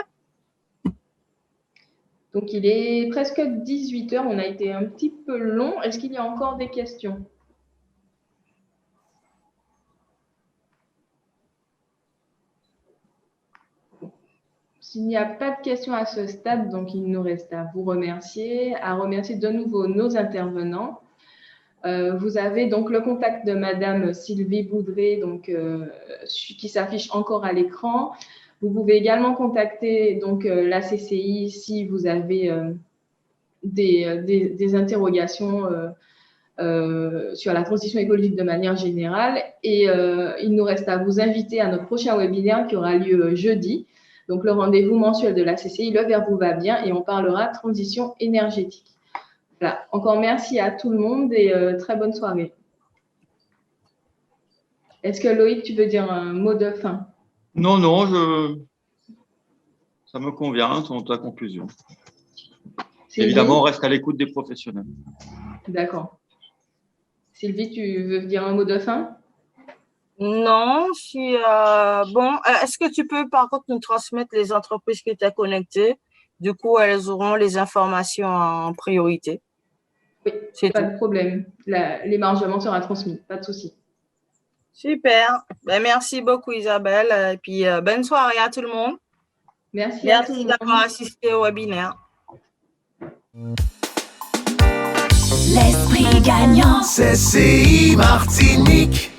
Donc, il est presque 18h. On a été un petit peu long. Est-ce qu'il y a encore des questions? s'il n'y a pas de questions à ce stade, donc il nous reste à vous remercier, à remercier de nouveau nos intervenants. Vous avez donc le contact de Madame Sylvie Boudré, donc, qui s'affiche encore à l'écran. Vous pouvez également contacter donc, la CCI si vous avez des interrogations sur la transition écologique de manière générale. Et il nous reste à vous inviter à notre prochain webinaire qui aura lieu jeudi. Donc, le rendez-vous mensuel de la CCI, le verbe vous va bien, et on parlera transition énergétique. Voilà. Encore merci à tout le monde et très bonne soirée. Est-ce que Loïc, tu veux dire un mot de fin? Non, ça me convient, ta conclusion. Évidemment, on reste à l'écoute des professionnels. D'accord. Sylvie, tu veux dire un mot de fin? Non, bon. Est-ce que tu peux par contre nous transmettre les entreprises qui étaient connectées? Du coup, elles auront les informations en priorité. Oui, pas de problème. L'émargement sera transmis, pas de souci. Super. Ben, merci beaucoup, Isabelle. Et puis, bonne soirée à tout le monde. Merci d'avoir assisté au webinaire. L'esprit gagnant. CCI Martinique.